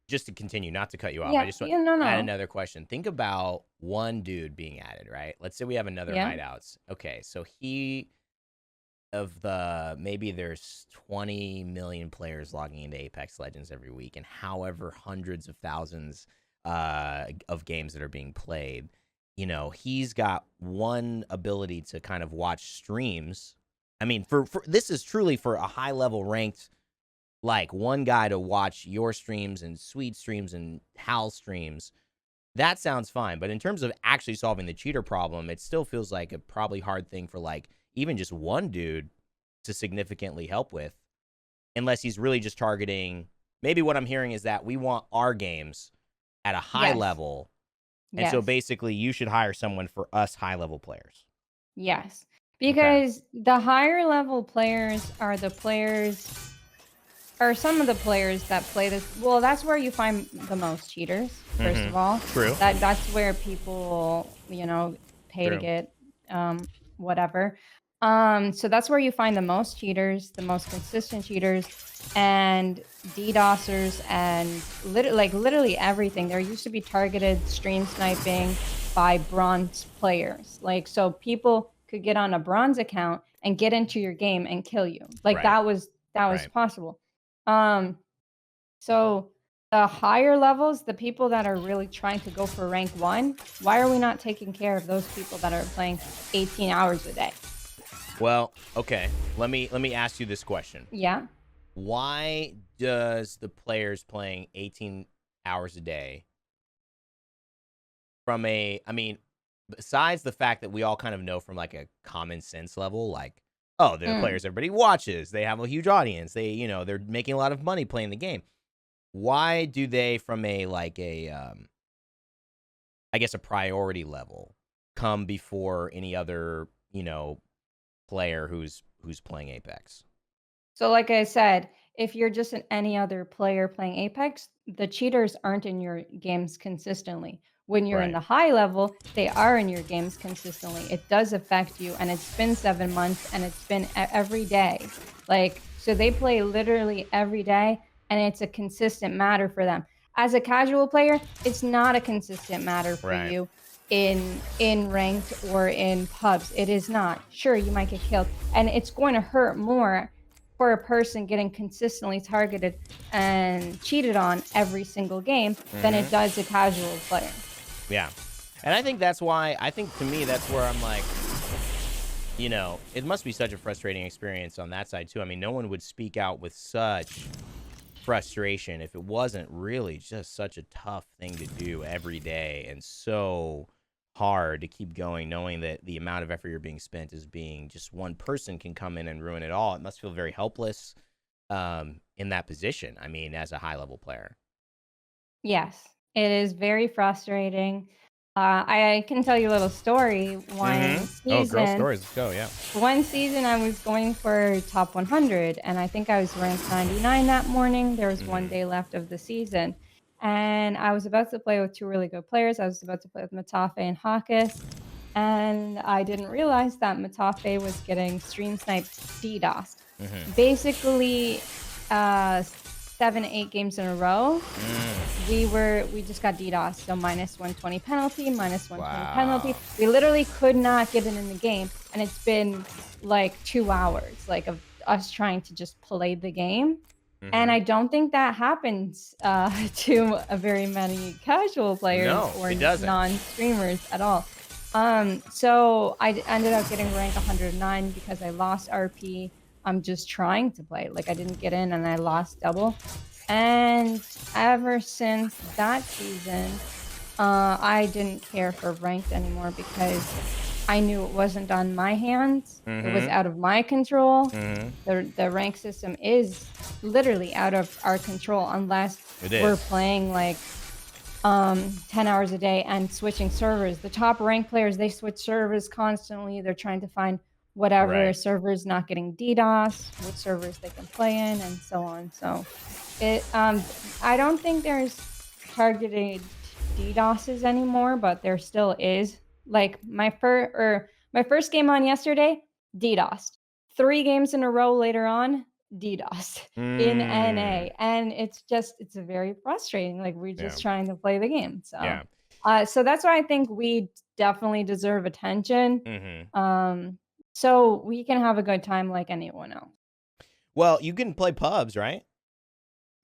just to continue, not to cut you off. I yeah, just want yeah, no, to add no. another question. Think about one dude being added, right? Let's say we have another Yeah, hideouts. Okay, so he of the maybe there's 20 million players logging into Apex Legends every week, and however hundreds of thousands of games that are being played. You know, he's got one ability to kind of watch streams. I mean, for this is truly for a high level ranked like one guy to watch your streams and Sweet streams and Hal streams. That sounds fine, but in terms of actually solving the cheater problem, it still feels like a probably hard thing for like even just one dude to significantly help with, unless he's really just targeting. Maybe what I'm hearing is that we want our games at a high yes, level, and so yes, basically you should hire someone for us high level players. yes, Okay. because the higher level players are the players or some of the players that play this well, that's where you find the most cheaters, first of all. True. That's where people, pay to True. get, whatever. So that's where you find the most cheaters, the most consistent cheaters, and DDoSers and literally everything. There used to be targeted stream sniping by bronze players. Like, so people could get on a bronze account and get into your game and kill you. Like Right. that was Right. possible. Um, so the higher levels, the people that are really trying to go for rank 1, why are we not taking care of those people that are playing 18 hours a day? Well, okay. Let me ask you this question. Yeah. Why does the players playing 18 hours a day from I mean, besides the fact that we all kind of know from like a common sense level, like, oh, they're the Mm. players everybody watches, they have a huge audience, they're making a lot of money playing the game. Why do they, from a like I guess a priority level, come before any other, player who's playing Apex? So, like I said, if you're just any other player playing Apex, the cheaters aren't in your games consistently. When you're in Right. the high level, they are in your games consistently. It does affect you, and it's been 7 months, and it's been every day. Like, so they play literally every day, and it's a consistent matter for them. As a casual player, it's not a consistent matter for Right. you in ranked or in pubs. It is not. Sure, you might get killed, and it's going to hurt more for a person getting consistently targeted and cheated on every single game than it Mhm. does a casual player. Yeah. And I think that's why I think to me that's where I'm like, it must be such a frustrating experience on that side too. I mean, no one would speak out with such frustration if it wasn't really just such a tough thing to do every day and so hard to keep going knowing that the amount of effort you're being spent is being just one person can come in and ruin it all. It must feel very helpless in that position. I mean, as a high level player. Yes, it is very frustrating. I can tell you a little story. Oh, girl stories. Let's go. Yeah. One season I was going for top 100, and I think I was ranked 99 that morning. There was one hmm day left of the season, and I was about to play with two really good players. I was about to play with Matafe and Hawkes, and I didn't realize that Matafe was getting stream sniped DDoS. hmm Basically, 7, 8 games in a row, Mm. we just got DDoS. So minus 120 penalty, minus 120 penalty. Wow. We literally could not get it in the game, and it's been like 2 hours, like of us trying to just play the game. And hmm I don't think that happens to very many casual players No, or it doesn't. non-streamers at all. So I ended up getting rank 109 because I lost RP. I'm just trying to play. Like, I didn't get in and I lost double. And ever since that season, I didn't care for ranked anymore because I knew it wasn't on my hands. It was Mm-hmm. out of my control. Mm-hmm. The rank system is literally out of our control unless It we're is. playing like 10 hours a day and switching servers. The top ranked players, they switch servers constantly. They're trying to find whatever Right. servers not getting DDoS, which servers they can play in, and so on. So I don't think there's targeted DDoSes anymore, but there still is. Like my first game on yesterday, DDoS. 3 games in a row later on, DDoS in Mm. NA, and it's very frustrating. Like we're Yeah. just trying to play the game. Yeah. So that's why I think we definitely deserve attention. Mm-hmm. So we can have a good time like anyone else. Well, you can play pubs, right?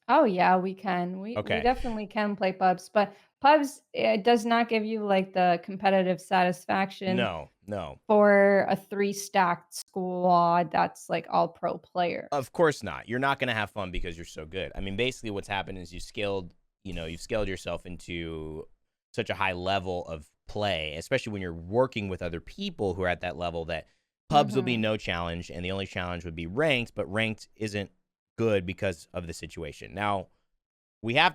Oh yeah, we can. We Okay. definitely can play pubs, but pubs it does not give you like the competitive satisfaction No, no. for a 3 stacked squad that's like all pro players. Of course not. You're not going to have fun because you're so good. I mean, basically what's happened is you've scaled yourself into such a high level of play, especially when you're working with other people who are at that level, that pubs will be Mhm. no challenge and the only challenge would be ranked, but ranked isn't good because of the situation. Now, we have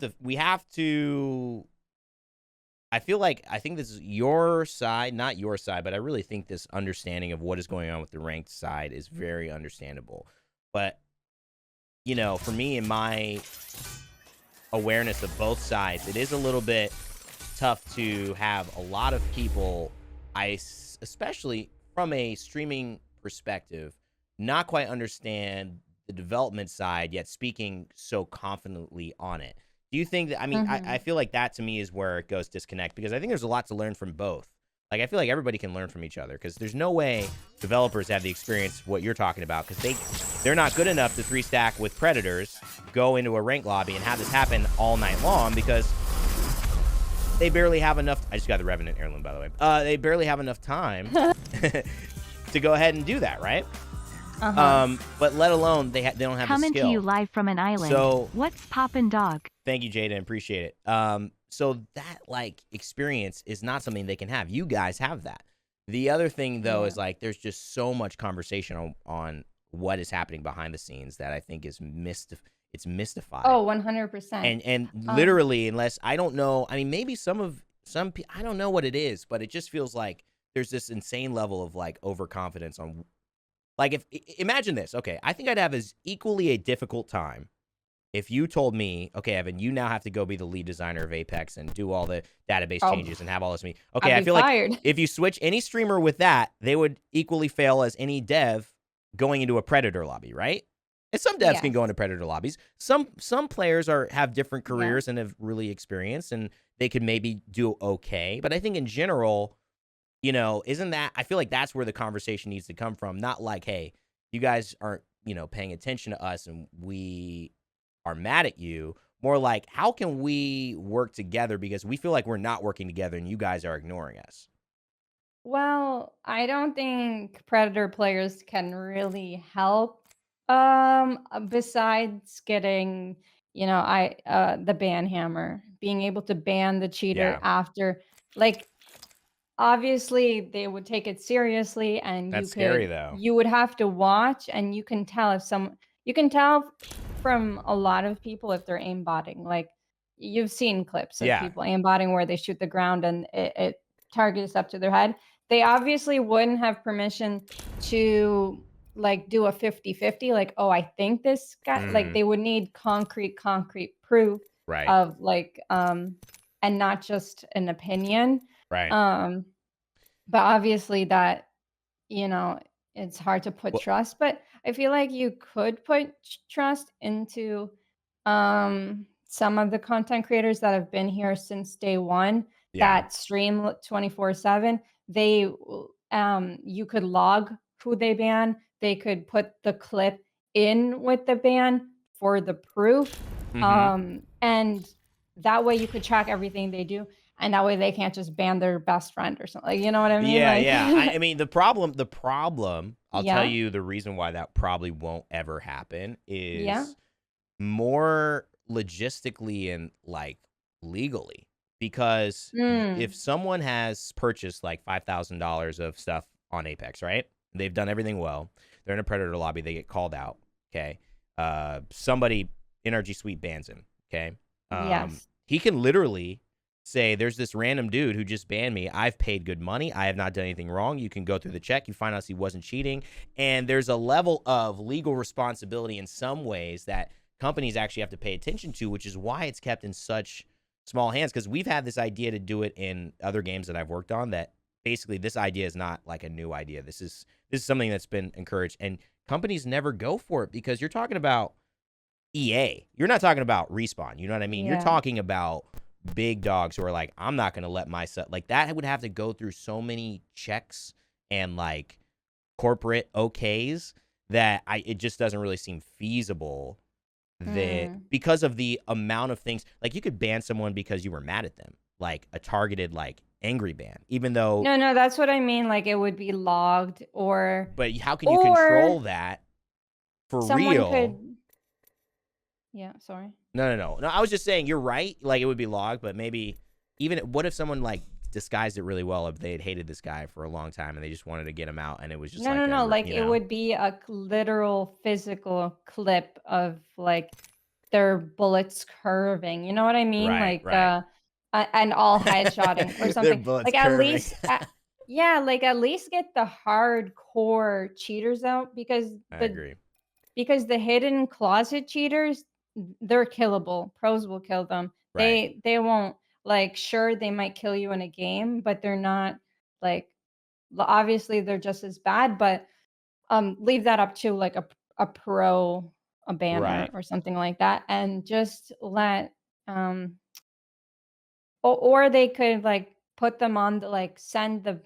to I think this is your side, not your side, but I really think this understanding of what is going on with the ranked side is very understandable. But, for me and my awareness of both sides, it is a little bit tough to have a lot of people, especially from a streaming perspective, not quite understand the development side yet speaking so confidently on it. Do you think that, I mean, I Mhm. feel like that to me is where it goes disconnect because I think there's a lot to learn from both. Like, I feel like everybody can learn from each other because there's no way developers have the experience of what you're talking about because they're not good enough to 3 stack with predators, go into a rank lobby and have this happen all night long because they barely have enough. I just got the Revenant heirloom, by the way. They barely have enough time to go ahead and do that, right? Uh-huh. But let alone they don't have the Coming to you skill. live from an island. So What's poppin' dog? thank you, Jada. Appreciate it. So that experience is not something they can have. You guys have that. The other thing though Yeah. is there's just so much conversation on what is happening behind the scenes that I think is it's mystified. Oh, 100%. And Um literally, unless I don't know, I mean, maybe I don't know what it is, but it just feels like there's this insane level of overconfidence on if imagine this. Okay, I think I'd have as equally a difficult time if you told me, okay, Evan, you now have to go be the lead designer of Apex and do all the database oh, changes and have all this me. Okay, I'd I be feel like fired. if you switch any streamer with that, they would equally fail as any dev going into a Predator lobby, right? And some devs can Yes. go into Predator lobbies. Some players have different Yeah. careers and have really experienced, and they could maybe do okay. But I think in general, isn't that, I feel like that's where the conversation needs to come from. Not like, hey, you guys aren't, paying attention to us and we are mad at you. More like, how can we work together because we feel like we're not working together and you guys are ignoring us? Well, I don't think Predator players can really help besides getting, the ban hammer, being able to ban the cheater Yeah, after like obviously they would take it seriously and that's scary though. you would have to watch and you can tell from a lot of people if they're aimbotting. Like you've seen clips of Yeah. people aimbotting where they shoot the ground and it targets up to their head. They obviously wouldn't have permission to like do a 50-50. Like, oh, I think this guy, like Mm, they would need concrete proof right. of and not just an opinion. Right. um but obviously that, you know, it's hard to put Well, trust, but I feel like you could put trust into some of the content creators that have been here since day one yeah. that stream 24/7. You could log who they ban. They could put the clip in with the ban for the proof. Mm-hmm. And that way you could track everything they do, and that way they can't just ban their best friend or something. Like, you know what I mean? Yeah, Like, yeah. I mean, the problem, I'll tell yeah, you the reason why that probably won't ever happen yeah. is more logistically and legally because if Mm. someone has purchased like $5,000 of stuff on Apex, right? They've done everything well. They're in a predator lobby. They get called out. Okay. Somebody NRG Suite bans him. Okay. Yes. He can literally say, "There's this random dude who just banned me. I've paid good money. I have not done anything wrong." You can go through the check. You find out he wasn't cheating, and there's a level of legal responsibility in some ways that companies actually have to pay attention to, which is why it's kept in such small hands, because we've had this idea to do it in other games that I've worked on, that basically this idea is not like a new idea. This is something that's been encouraged, and companies never go for it because you're talking about EA. You're not talking about Respawn. You know what I mean? You're Yeah. talking about big dogs who are like, I'm not going to let myself, like, that would have to go through so many checks and like corporate okays that it just doesn't really seem feasible, that Mm. because of the amount of things, like, you could ban someone because you were mad at them, like a targeted, like, angry ban, even though, No, no, that's what I mean. Like it would be logged, but how can you or control that for someone real? could. Yeah. Sorry. No. I was just saying you're right. Like, it would be logged, but maybe even what if someone like disguised it really well, if they had hated this guy for a long time and they just wanted to get him out, and it was just No, like no, a no. Like you it know would be a literal physical clip of like their bullets curving. You know what I mean? right, Like right. and all headshotting or Their something. bullets Like at curving. least yeah, like at least get the hardcore cheaters out, I agree. because the hidden closet cheaters, they're killable. Pros will kill them. Right. They won't, like, sure, they might kill you in a game, but they're not like, obviously they're just as bad, but leave that up to like a pro, a banner Right. or something like that, and just let or they could like put them on the, like, send the,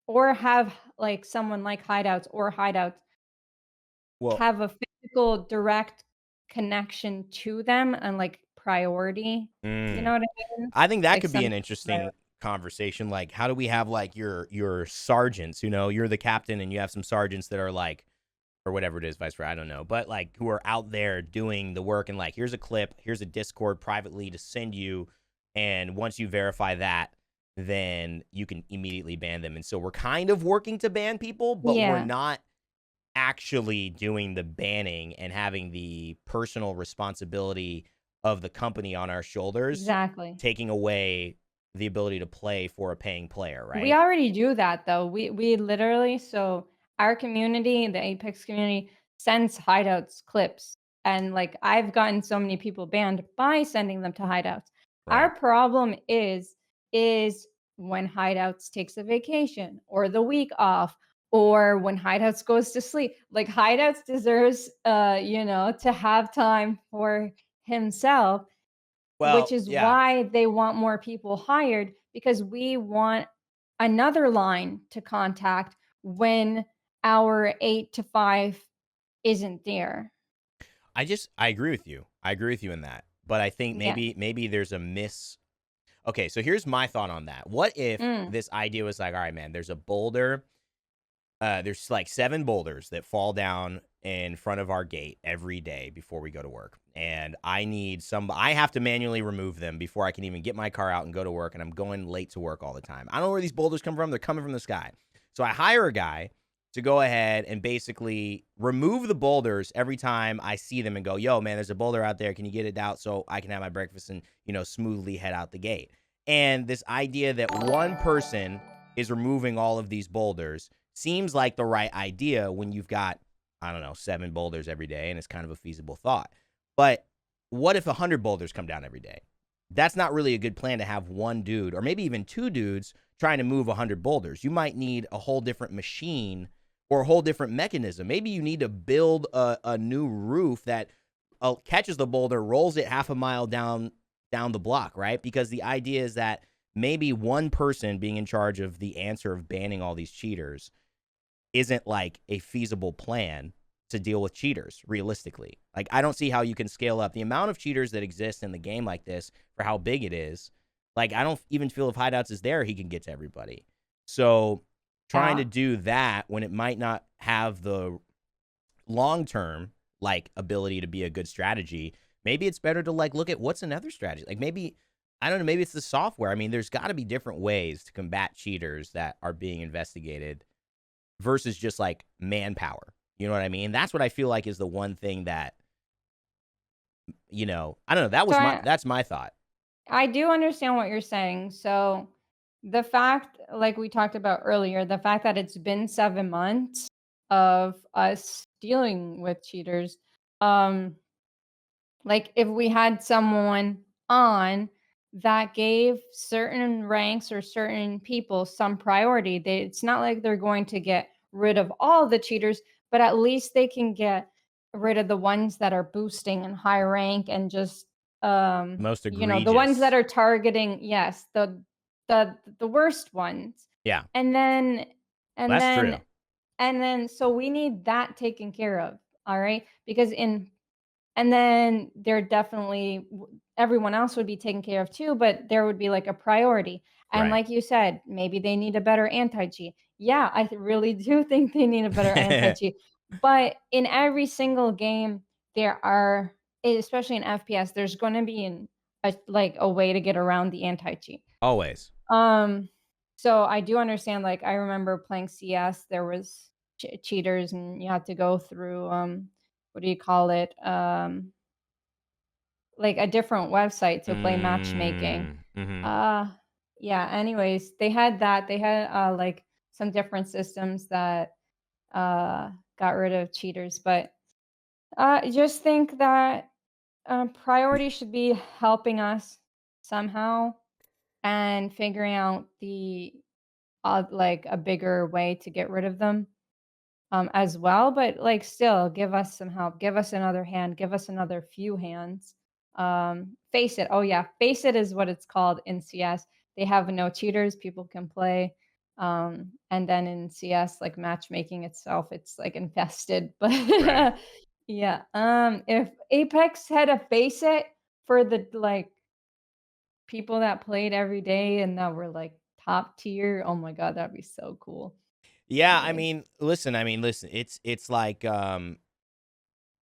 or have like someone like hideouts Well, have a physical direct connection to them and like priority. You mm, know what I mean? I think that Like could be some an interesting conversation. Like, how do we have like your sergeants? You're the captain, and you have some sergeants that are like, or whatever it is, vice versa. I don't know, but like, who are out there doing the work, and like, here's a clip, here's a Discord privately to send you, and once you verify that, then you can immediately ban them. And so we're kind of working to ban people, but we're Yeah, not actually doing the banning and having the personal responsibility of the company on our shoulders, exactly. taking away the ability to play for a paying player, We right? already do that though. We literally, so our community, the Apex community, sends hideouts clips. And like I've gotten so many people banned by sending them to hideouts. Our Right. problem is when hideouts takes a vacation or the week off or when hideouts goes to sleep. Like hideouts deserves to have time for himself, which Well, is yeah. why they want more people hired, because we want another line to contact when our 8 to 5 isn't there. I agree with you. I agree with you in that. But I think Yeah. maybe there's a miss. Okay, so here's my thought on that. What if Mm. this idea was like, all right, man, there's a boulder. There's like 7 boulders that fall down in front of our gate every day before we go to work. And I have to manually remove them before I can even get my car out and go to work. And I'm going late to work all the time. I don't know where these boulders come from. They're coming from the sky. So I hire a guy to go ahead and basically remove the boulders every time I see them and go, yo, man, there's a boulder out there. Can you get it out so I can have my breakfast and, smoothly head out the gate? And this idea that one person is removing all of these boulders seems like the right idea when you've got, I don't know, 7 boulders every day, and it's kind of a feasible thought. But what if 100 boulders come down every day? That's not really a good plan to have one dude or maybe even 2 dudes trying to move 100 boulders. You might need a whole different machine or a whole different mechanism. Maybe you need to build a new roof that catches the boulder, rolls it half a mile down the block, right? Because the idea is that maybe one person being in charge of the answer of banning all these cheaters isn't like a feasible plan to deal with cheaters realistically. Like, I don't see how you can scale up the amount of cheaters that exist in the game like this for how big it is. Like, I don't even feel if Hideouts is there, he can get to everybody. So trying Yeah. to do that when it might not have the long term like ability to be a good strategy, maybe it's better to like look at what's another strategy. Like, maybe I don't know, maybe it's the software. I mean, there's got to be different ways to combat cheaters that are being investigated versus just like manpower. You know what I mean? That's what I feel like is the one thing that, I don't know. So That's my thought. I do understand what you're saying. So the fact, like we talked about earlier, the fact that it's been 7 months of us dealing with cheaters, um, like if we had someone on that gave certain ranks or certain people some priority, it's not like they're going to get rid of all the cheaters, but at least they can get rid of the ones that are boosting in high rank and just Most the ones that egregious. are targeting, yes, the worst ones. Yeah, And then and that's then true. and then so we need that taken care of, all right? Because in and then there definitely everyone else would be taken care of too, but there would be like a priority. And Right. like you said, maybe they need a better anti-cheat. Yeah, really do think they need a better anti-cheat. But in every single game, there are, especially in FPS, there's going to be a way to get around the anti-cheat. Always. Um, so I do understand. Like I remember playing CS, there was cheaters, and you had to go through what do you call it? Like a different website to play matchmaking. Mhm. Uh, yeah, anyways, they had that. They had, like, some different systems that, got rid of cheaters, but, I just think that, priority should be helping us somehow and figuring out like, a bigger way to get rid of them. As well, but, like, still give us some help, give us another hand, give us another few hands. Face it. Oh, yeah, face it is what it's called in CS. They have no cheaters, people can play. And then in CS, like, matchmaking itself, it's, like, infested, but Right. yeah, if Apex had a face it for the, like, people that played every day and that were, like, top tier, oh my god, that'd be so cool. Yeah, Anyways. I mean, listen, it's like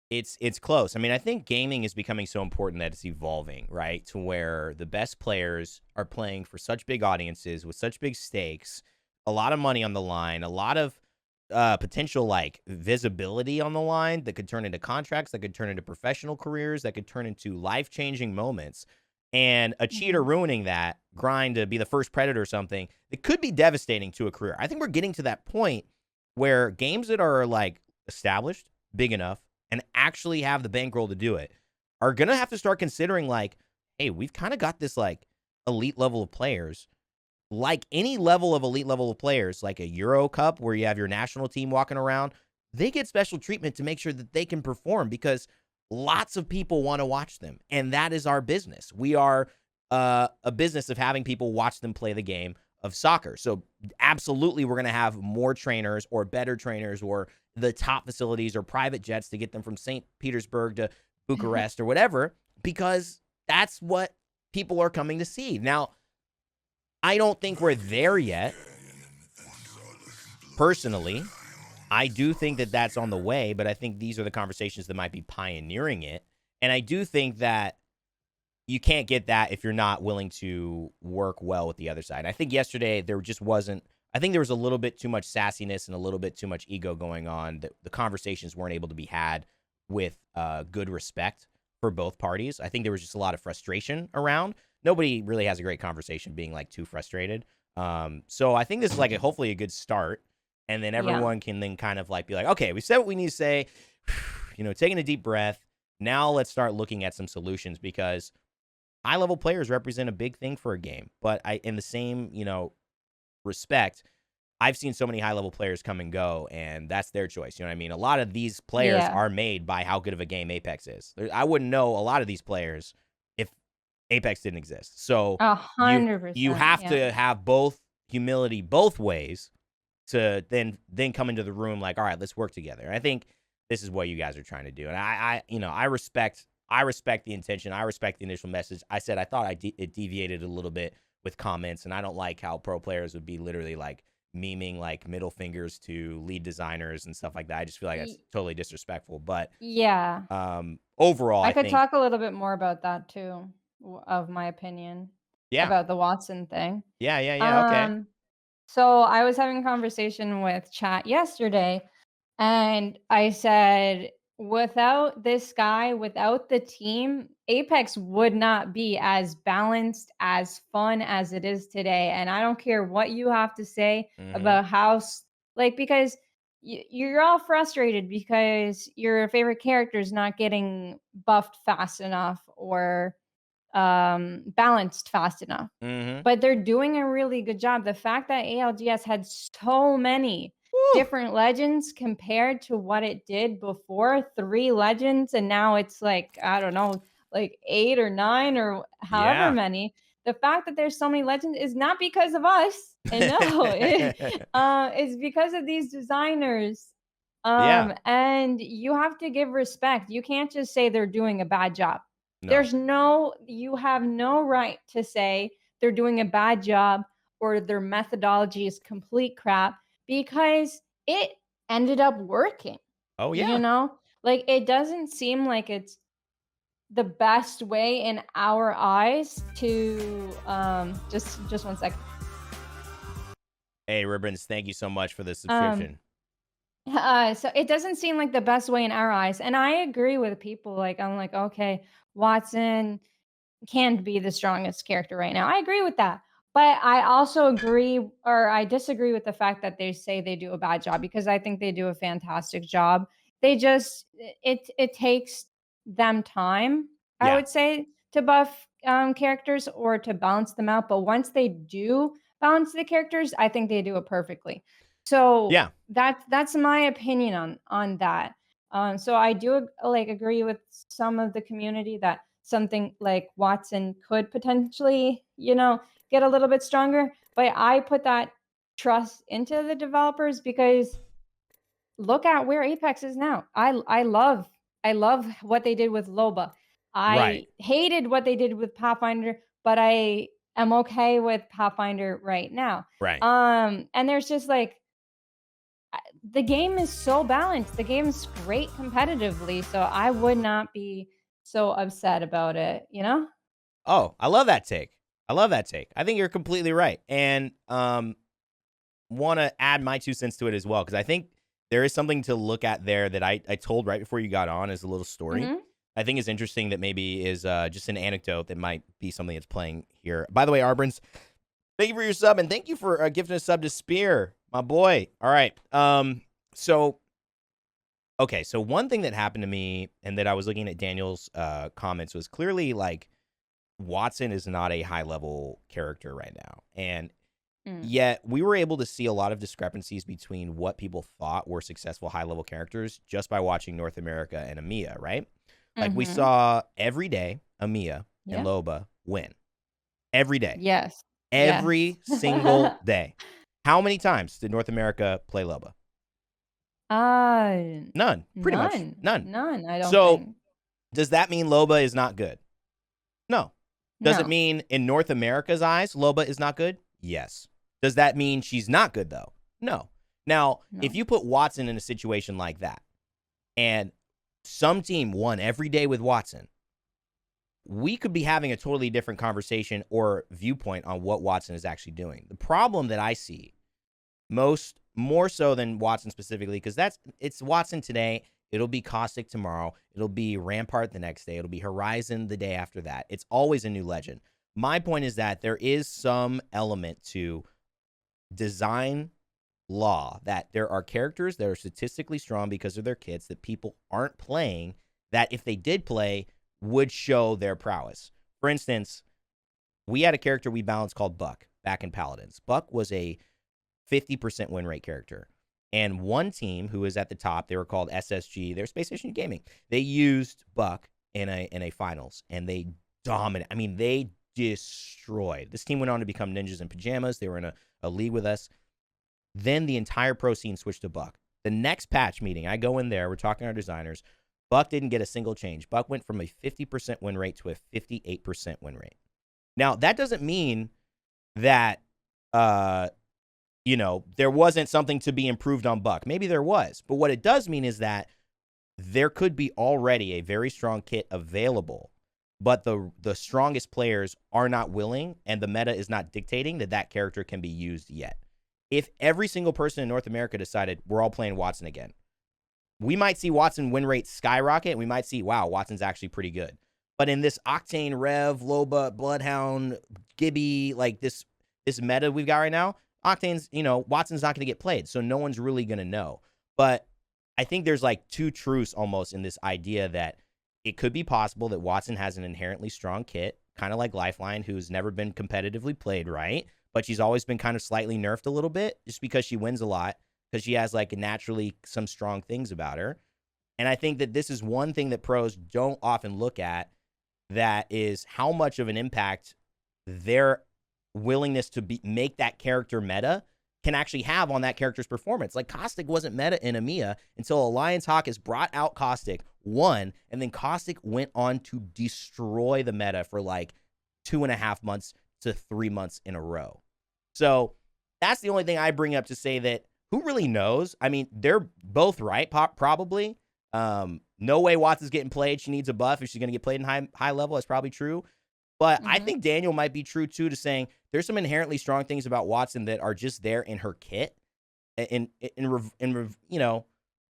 it's close. I mean, I think gaming is becoming so important that it's evolving, right? To where the best players are playing for such big audiences with such big stakes, a lot of money on the line, a lot of potential like visibility on the line that could turn into contracts, that could turn into professional careers, that could turn into life-changing moments. And a cheater Mhm. ruining that grind to be the first predator or something, it could be devastating to a career. I think we're getting to that point where games that are like established, big enough, and actually have the bankroll to do it are going to have to start considering like, hey, we've kind of got this like elite level of players. Like any level of elite level of players, like a Euro Cup where you have your national team walking around, they get special treatment to make sure that they can perform because lots of people want to watch them. And that is our business. We are a business of having people watch them play the game of soccer. So, absolutely, we're going to have more trainers or better trainers or the top facilities or private jets to get them from St. Petersburg to Bucharest or whatever, because that's what people are coming to see. Now, I don't think we're there yet. Personally, I do think that that's on the way, but I think these are the conversations that might be pioneering it. And I do think that you can't get that if you're not willing to work well with the other side. I think yesterday there just wasn't. I think there was a little bit too much sassiness and a little bit too much ego going on. That the conversations weren't able to be had with good respect for both parties. I think there was just a lot of frustration around. Nobody really has a great conversation being like too frustrated. So I think this is like hopefully a good start, and then Yeah. everyone can then kind of like be like, okay, we said what we need to say. Taking a deep breath. Now let's start looking at some solutions because high level players represent a big thing for a game. But in the same, respect, I've seen so many high level players come and go, and that's their choice. You know what I mean? A lot of these players Yeah. are made by how good of a game Apex is. I wouldn't know a lot of these players if Apex didn't exist. So you 100%, have yeah. to have both humility both ways to then come into the room like, all right, let's work together. And I think this is what you guys are trying to do. And I respect the intention. I respect the initial message. I said I thought it deviated a little bit with comments, and I don't like how pro players would be literally like memeing like middle fingers to lead designers and stuff like that. I just feel like that's Y totally disrespectful. But yeah. overall, I I could think talk a little bit more about that too, of my opinion. Yeah. about the Watson thing. Yeah, yeah, yeah, okay. Um, so I was having a conversation with chat yesterday, and I said, without this guy, without the team, Apex would not be as balanced, as fun as it is today. And I don't care what you have to say Mhm. about how, like, because you're all frustrated because your favorite character is not getting buffed fast enough or balanced fast enough, Mhm. but they're doing a really good job. The fact that ALGS had so many Woo! different legends compared to what it did before, 3 legends, and now it's like, I don't know, like 8 or 9 or however Yeah. many. The fact that there's so many legends is not because of us. And no, it's because of these designers. Yeah. And you have to give respect. You can't just say they're doing a bad job. No. You have no right to say they're doing a bad job or their methodology is complete crap because it ended up working. Oh, You yeah. know, like it doesn't seem like it's the best way in our eyes to just one second. Hey, Ribbons, thank you so much for the Um subscription. so it doesn't seem like the best way in our eyes. And I agree with people. Like, I'm like, okay, Watson can be the strongest character right now. I agree with that. But I also agree or I disagree with the fact that they say they do a bad job because I think they do a fantastic job. They just it takes them time, I Yeah. would say, to buff characters or to balance them out. But once they do balance the characters, I think they do it perfectly. So Yeah. that's my opinion on that. So I do like agree with some of the community that something like Watson could potentially, get a little bit stronger. But I put that trust into the developers because look at where Apex is now. I love what they did with Loba. Right. I hated what they did with Pathfinder, but I am okay with Pathfinder right now. Right. And there's just like the game is so balanced. The game's great competitively, so I would not be so upset about it? Oh, I love that take. I love that take. I think you're completely right. And want to add my 2 cents to it as well because I think there is something to look at there that I told right before you got on as a little story. Mhm. I think is interesting that maybe is just an anecdote that might be something that's playing here. By the way, Arbrins, thank you for your sub and thank you for gifting a sub to Spear, my boy. All right. So okay, so one thing that happened to me and that I was looking at Daniel's comments was clearly like Watson is not a high level character right now. And Mm. yet we were able to see a lot of discrepancies between what people thought were successful high level characters just by watching North America and EMEA, right? Like we Mhm. saw every day EMEA and Yeah. Loba win. Every day. Yes. Yes. Every single day. How many times did North America play Loba? Uh, None. Pretty much. none. None. None, I don't So think. does that mean Loba is not good? No. Does it No. mean in North America's eyes, Loba is not good? Yes. Does that mean she's not good, though? No. Now, if No. you put Watson in a situation like that and some team won every day with Watson, we could be having a totally different conversation or viewpoint on what Watson is actually doing. The problem that I see more so than Watson specifically, because it's Watson today. It'll be Caustic tomorrow. It'll be Rampart the next day. It'll be Horizon the day after that. It's always a new legend. My point is that there is some element to design law that there are characters that are statistically strong because of their kits that people aren't playing that if they did play would show their prowess. For instance, we had a character we balanced called Buck back in Paladins. Buck was a 50% win rate character. And one team who was at the top, they were called SSG, they're Space Station Gaming. They used Buck in a finals and they dominated. I mean, they destroyed. This team went on to become Ninjas in Pajamas. They were in a league with us. Then the entire pro scene switched to Buck. The next patch meeting, I go in there, we're talking to our designers. Buck didn't get a single change. Buck went from a 50% win rate to a 58% win rate. Now, that doesn't mean that there wasn't something to be improved on Buck. Maybe there was. But what it does mean is that there could be already a very strong kit available, but the strongest players are not willing, and the meta is not dictating that character can be used yet. If every single person in North America decided we're all playing Wattson again, we might see Wattson win rate skyrocket, and we might see, wow, Wattson's actually pretty good. But in this Octane, Rev, Loba, Bloodhound, Gibby, like this meta we've got right now, Octane's, Watson's not going to get played, so no one's really going to know. But I think there's like two truths almost in this idea that it could be possible that Wattson has an inherently strong kit, kind of like Lifeline, who's never been competitively played, right? But she's always been kind of slightly nerfed a little bit just because she wins a lot, because she has like naturally some strong things about her. And I think that this is one thing that pros don't often look at, that is how much of an impact their willingness to make that character meta can actually have on that character's performance. Like Caustic wasn't meta in EMEA until Alliance Hawk has brought out Caustic, won, and then Caustic went on to destroy the meta for like 2.5 months to 3 months in a row. So that's the only thing I bring up to say that who really knows? I mean, they're both right, probably. No way Wattson's getting played. She needs a buff if she's going to get played in high level. That's probably true. But I think Daniel might be true, too, to saying there's some inherently strong things about Wattson that are just there in her kit.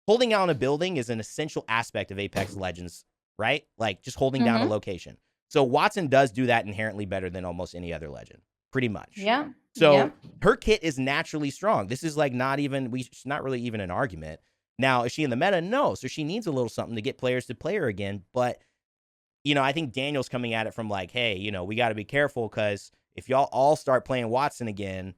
Holding down a building is an essential aspect of Apex Legends, right? Like just holding down a location. So Wattson does do that inherently better than almost any other legend, pretty much. Yeah. So her kit is naturally strong. This is like not really even an argument. Now, is she in the meta? No. So she needs a little something to get players to play her again. But, I think Daniel's coming at it from like, hey, we got to be careful, because if y'all all start playing Wattson again,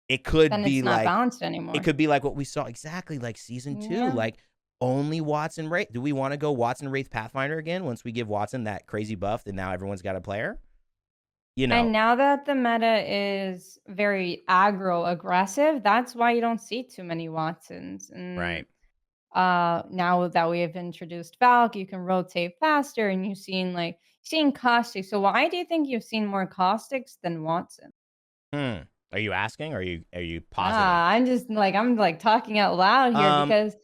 it could be not like balanced anymore. It could be like what we saw exactly like season 2, like only Wattson Wraith. Do we want to go Wattson Wraith Pathfinder again once we give Wattson that crazy buff that now everyone's got to play her? And now that the meta is very aggro aggressive, that's why you don't see too many Wattsons. And right. Now that we have introduced Valk, you can rotate faster, and you've seen Caustic. So why do you think you've seen more Caustics than Wattson? Are you asking? Or are you positive? I'm talking out loud here, because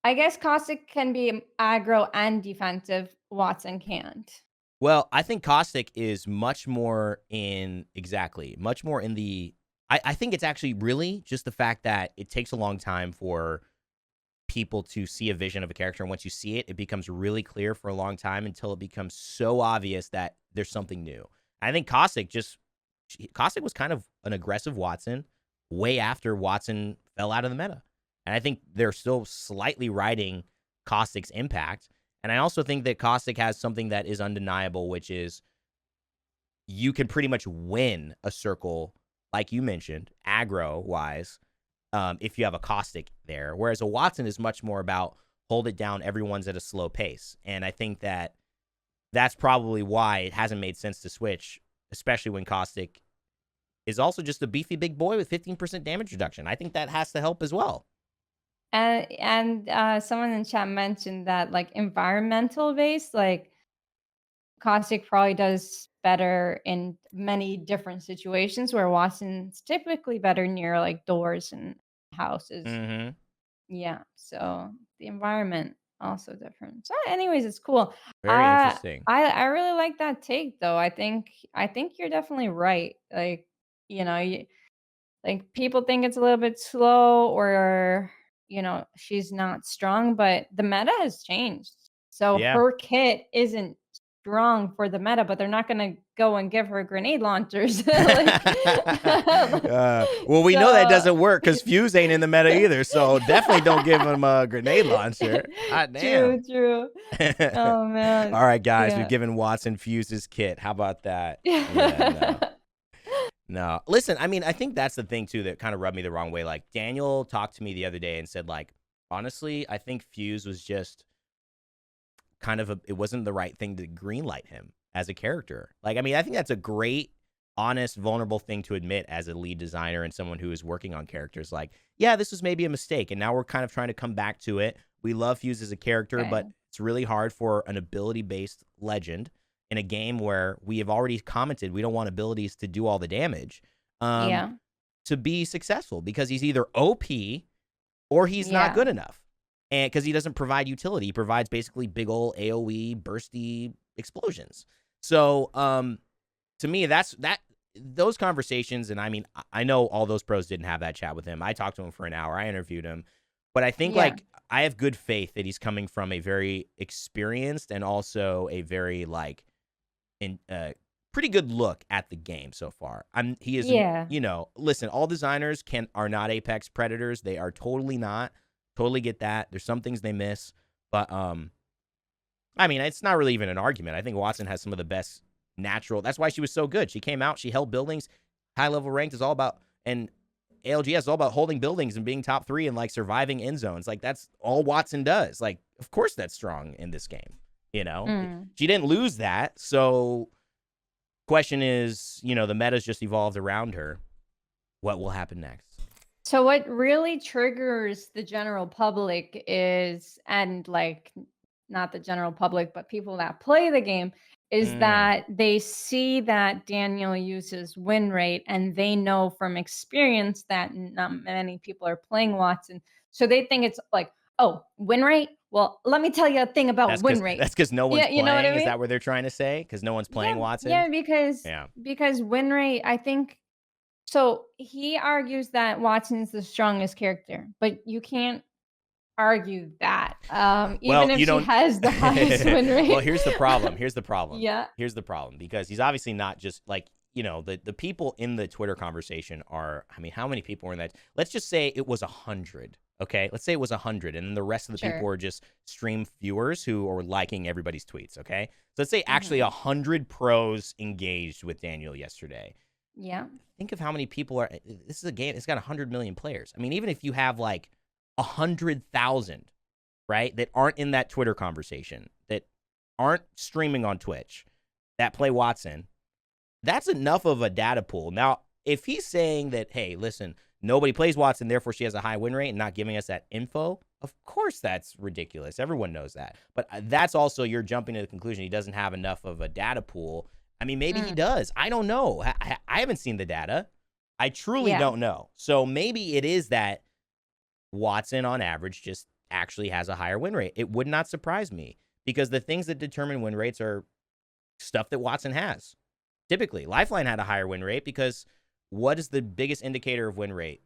I guess Caustic can be aggro and defensive. Wattson can't. Well, I think Caustic is much more in the. I think it's actually really just the fact that it takes a long time for people to see a vision of a character, and once you see it, it becomes really clear for a long time until it becomes so obvious that there's something new. I think Caustic was kind of an aggressive Wattson way after Wattson fell out of the meta. And I think they're still slightly riding Caustic's impact. And I also think that Caustic has something that is undeniable, which is you can pretty much win a circle, like you mentioned, aggro-wise, if you have a Caustic there. Whereas a Wattson is much more about hold it down, everyone's at a slow pace. And I think that that's probably why it hasn't made sense to switch, especially when Caustic is also just a beefy big boy with 15% damage reduction. I think that has to help as well. And someone in chat mentioned that environmental based, Caustic probably does better in many different situations, where Wattson's typically better near doors and houses. Yeah, so the environment also different. So anyways, it's cool. Very interesting. I really like that take, though. I think you're definitely right. People think it's a little bit slow, or she's not strong, but the meta has changed. So her kit isn't strong for the meta, but they're not going to go and give her grenade launchers. Well, we know that doesn't work because Fuse ain't in the meta either. So definitely don't give him a grenade launcher. God damn. True. Oh, man. All right, guys, we've given Wattson Fuse's kit. How about that? Yeah, no. Listen, I mean, I think that's the thing, too, that kind of rubbed me the wrong way. Like, Daniel talked to me the other day and said, honestly, I think Fuse was just kind of it wasn't the right thing to greenlight him as a character. I think that's a great, honest, vulnerable thing to admit as a lead designer and someone who is working on characters. This was maybe a mistake, and now we're kind of trying to come back to it. We love Fuse as a character, but it's really hard for an ability-based legend in a game where we have already commented we don't want abilities to do all the damage to be successful, because he's either OP or he's not good enough. And because he doesn't provide utility, he provides basically big ol' AoE, bursty explosions. So to me, those conversations, and I mean, I know all those pros didn't have that chat with him. I talked to him for an hour. I interviewed him, but I think Yeah. like I have good faith that he's coming from a very experienced and also a very like in pretty good look at the game so far. He isn't, Yeah. listen, all designers are not Apex predators. They are totally not. Totally get that. There's some things they miss, but I mean, it's not really even an argument. I think Watson has some of the best natural. That's why she was so good. She came out, she held buildings. High level ranked is all about, and ALGS is all about holding buildings and being top 3 and like surviving end zones. Like that's all Watson does. Like, of course that's strong in this game. Mm. She didn't lose that. So question is, the meta's just evolved around her. What will happen next? So what really triggers the general public is, and like not the general public, but people that play the game, is Mm, that they see that Daniel uses win rate and they know from experience that not many people are playing Watson. So they think it's like, oh, win rate? Well, let me tell you a thing about that's win because rate. that's because no one's Yeah, you know what I playing. Is mean? that what they're trying to say? Because no one's playing Yeah, Watson? yeah, Yeah. because win rate, I think so he argues that Watson's the strongest character, but you can't argue that, Well, even if you she don't. has the highest win Well, rate. here's the problem. Here's the problem. Yeah, Here's the problem because he's obviously not just like the people in the Twitter conversation are. I mean, how many people were in that? Let's just say it was 100. Okay, let's say it was 100, and then the rest of the people sure. were just stream viewers who are liking everybody's tweets. Okay, so let's say actually Mhm. 100 pros engaged with Daniel yesterday. Yeah. Think of how many people are. This is a game. It's got 100 million players. I mean, even if you have like 100,000, right, that aren't in that Twitter conversation, that aren't streaming on Twitch, that play Watson, that's enough of a data pool. Now, if he's saying that, hey, listen, nobody plays Watson, therefore she has a high win rate and not giving us that info, of course that's ridiculous. Everyone knows that. But that's also you're jumping to the conclusion he doesn't have enough of a data pool. I mean, maybe he Mm, does. I don't know. I haven't seen the data. I truly yeah. don't know. So maybe it is that Watson on average just actually has a higher win rate. It would not surprise me because the things that determine win rates are stuff that Watson has. Typically, Lifeline had a higher win rate because what is the biggest indicator of win rate?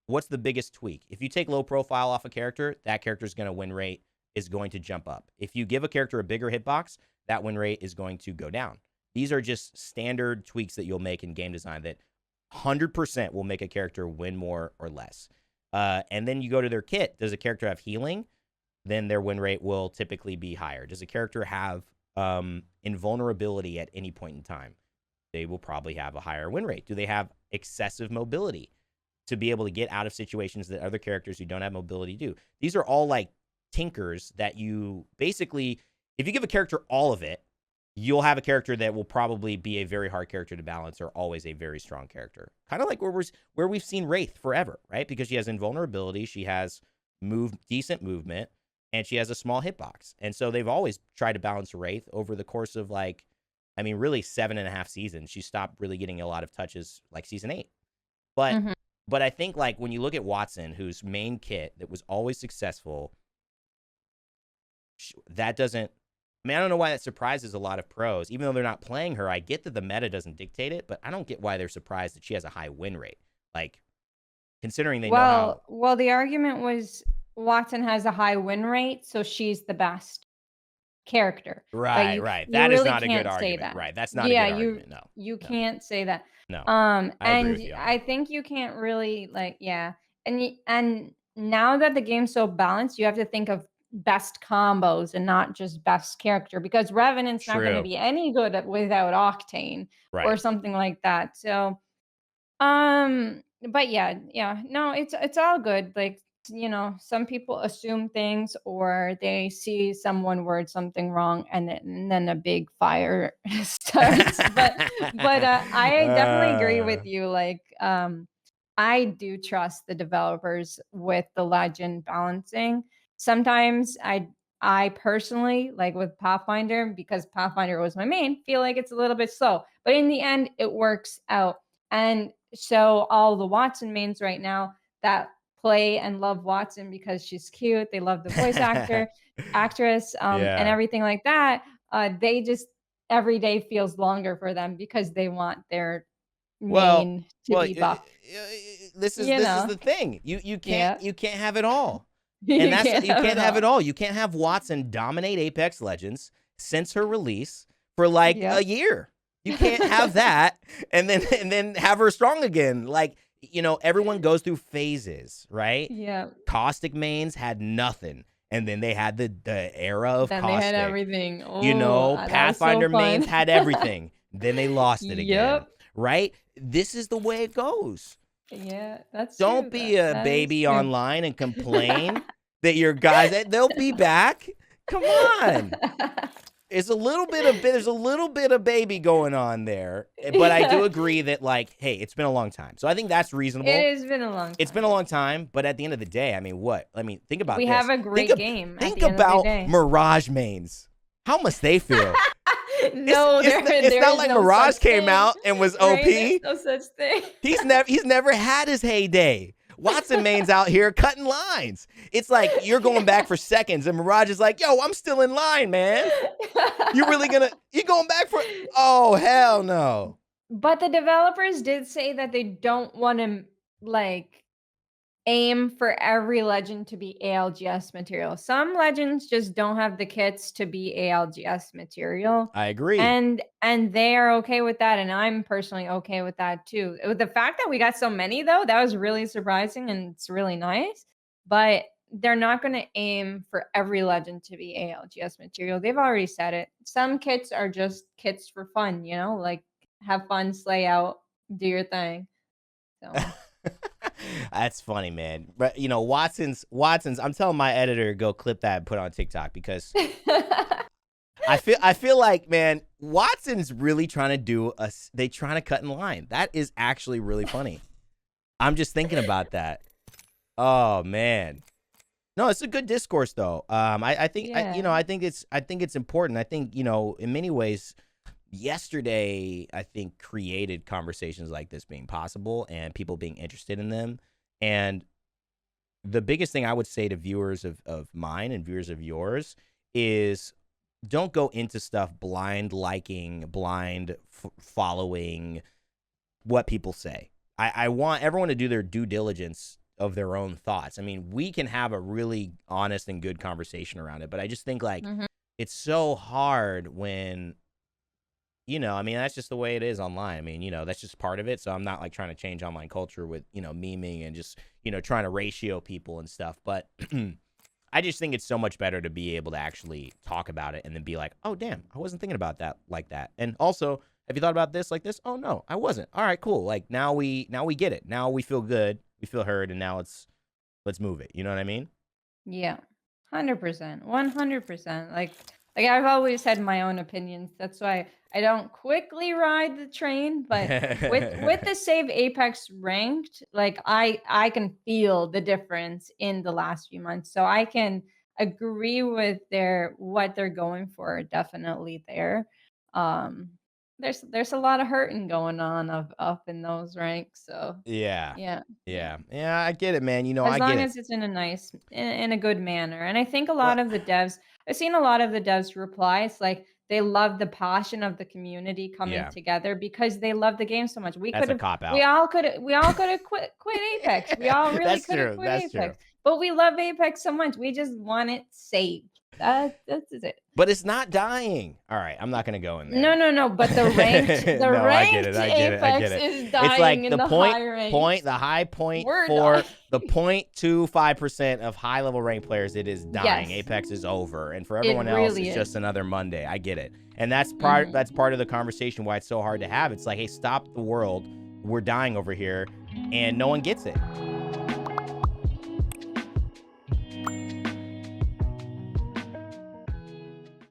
What's the biggest tweak? If you take low profile off a character, that character's going to win rate is going to jump up. If you give a character a bigger hitbox, that win rate is going to go down. These are just standard tweaks that you'll make in game design that 100% will make a character win more or less. And then you go to their kit. Does a character have healing? Then their win rate will typically be higher. Does a character have invulnerability at any point in time? They will probably have a higher win rate. Do they have excessive mobility to be able to get out of situations that other characters who don't have mobility do? These are all like tinkers that you basically, if you give a character all of it, you'll have a character that will probably be a very hard character to balance or always a very strong character. Kind of like where we've seen Wraith forever, right? Because she has invulnerability, she has decent movement, and she has a small hitbox. And so they've always tried to balance Wraith over the course of really 7.5 seasons. She stopped really getting a lot of touches like season 8. But Mhm. but I think like when you look at Watson, whose main kit that was always successful, that doesn't. I mean, I don't know why that surprises a lot of pros. Even though they're not playing her, I get that the meta doesn't dictate it, but I don't get why they're surprised that she has a high win rate. Like, considering they know how. Well, the argument was Watson has a high win rate, so she's the best character. But Right, right. you That is really not a good can't say argument. that. Right. That's not a Yeah, good argument. No, you no, can't say that. no. I agree And with you on I that. think you can't really like yeah. And now that the game's so balanced, you have to think of best combos and not just best character because Revenant's not going to True. be any good without Octane or Right. something like that. So but yeah, no, it's all good. Like, some people assume things or they see someone word something wrong and then a big fire starts. But I definitely agree with uh, you. Like, I do trust the developers with the legend balancing. Sometimes I personally, like with Pathfinder, because Pathfinder was my main, feel like it's a little bit slow. But in the end, it works out. And so all the Watson mains right now that play and love Watson because she's cute, they love the voice actress, and yeah. everything like that. they just every day feels longer for them because they want their Well, main to well, be buff. this is You this is know? the thing. You can't Yeah. you can't have it all. And You that's can't you have can't it have it all. all. You can't have Watson dominate Apex Legends since her release for like a Yep. year. You can't have that and then have her strong again. Like, everyone goes through phases, right? Yeah. Caustic mains had nothing. And then they had the era of Then they had Caustic. everything. Oh, that was so Pathfinder fun. mains had everything. Then they lost it again, Yep. right? This is the way it goes. Yeah, that's Don't true. be a That is baby true. online and complain that your guys, they'll be back. Come on. There's a little bit of baby going on there, but I do Yeah. agree that, like, hey, it's been a long time. So I think that's reasonable. It has been a long It's been time. a long time, but at the end of the day, I mean, what? I mean, think about We this. have a great game at Think the end of the about day. Mirage mains. How must they feel? No, It's there not is like no Mirage such came thing. out and was OP. Right? There's no such thing. He's never had his heyday. Watson main's out here cutting lines. It's like you're going back for seconds, and Mirage is like, yo, I'm still in line, man. You going back for, oh, hell no. But the developers did say that they don't want to like aim for every legend to be ALGS material. Some legends just don't have the kits to be ALGS material. I agree. And they are okay with that, and I'm personally okay with that too. With the fact that we got so many though, that was really surprising and it's really nice. But they're not going to aim for every legend to be ALGS material. They've already said it. Some kits are just kits for fun, like have fun, slay out, do your thing. So That's funny, man. But Watson's. I'm telling my editor to go clip that and put it on TikTok because I feel like, man, Watson's really trying to trying to cut in line. That is actually really funny. I'm just thinking about that. Oh man. No, it's a good discourse though. I think Yeah. I think it's important. I think, in many ways, yesterday I think created conversations like this being possible and people being interested in them. And the biggest thing I would say to viewers of mine and viewers of yours is don't go into stuff blind following what people say. I want everyone to do their due diligence of their own thoughts. I mean, we can have a really honest and good conversation around it, but I just think like it's so hard when, I mean, that's just the way it is online. I mean, that's just part of it. So I'm not like trying to change online culture with, memeing and just, trying to ratio people and stuff. But I just think it's so much better to be able to actually talk about it and then be like, oh, damn, I wasn't thinking about that like that. And also, have you thought about this like this? Oh, no, I wasn't. All right, cool. Like now we get it. Now we feel good. We feel heard. And now let's move it. You know what I mean? Yeah. 100%. 100%. Like I've always had my own opinions. That's why I don't quickly ride the train, but with the Save Apex ranked, like I can feel the difference in the last few months. So I can agree with what they're going for, definitely there. There's a lot of hurting going on up in those ranks. So Yeah. yeah. Yeah. Yeah, I get it, man. I As get long it. as it's in a nice in a good manner. And I think a Well, lot of the devs I've seen a lot of the devs reply, it's like they love the passion of the community coming yeah, together because they love the game so much. that's a cop We out. all could have quit Apex. We all really That's could have true. quit That's true. Apex. But we love Apex so much. We just want it saved. That's it. But it's not dying. All right, I'm not gonna go in there. No. But the ranked No, I get it. Apex is dying It's like in the high ranks. the high point We're for dying. the 0.25% of high level ranked players. It is dying. Yes. Apex is over, and for everyone else, really it's is. just another Monday. I get it, and that's part of the conversation why it's so hard to have. It's like, hey, stop the world. We're dying over here, and no one gets it.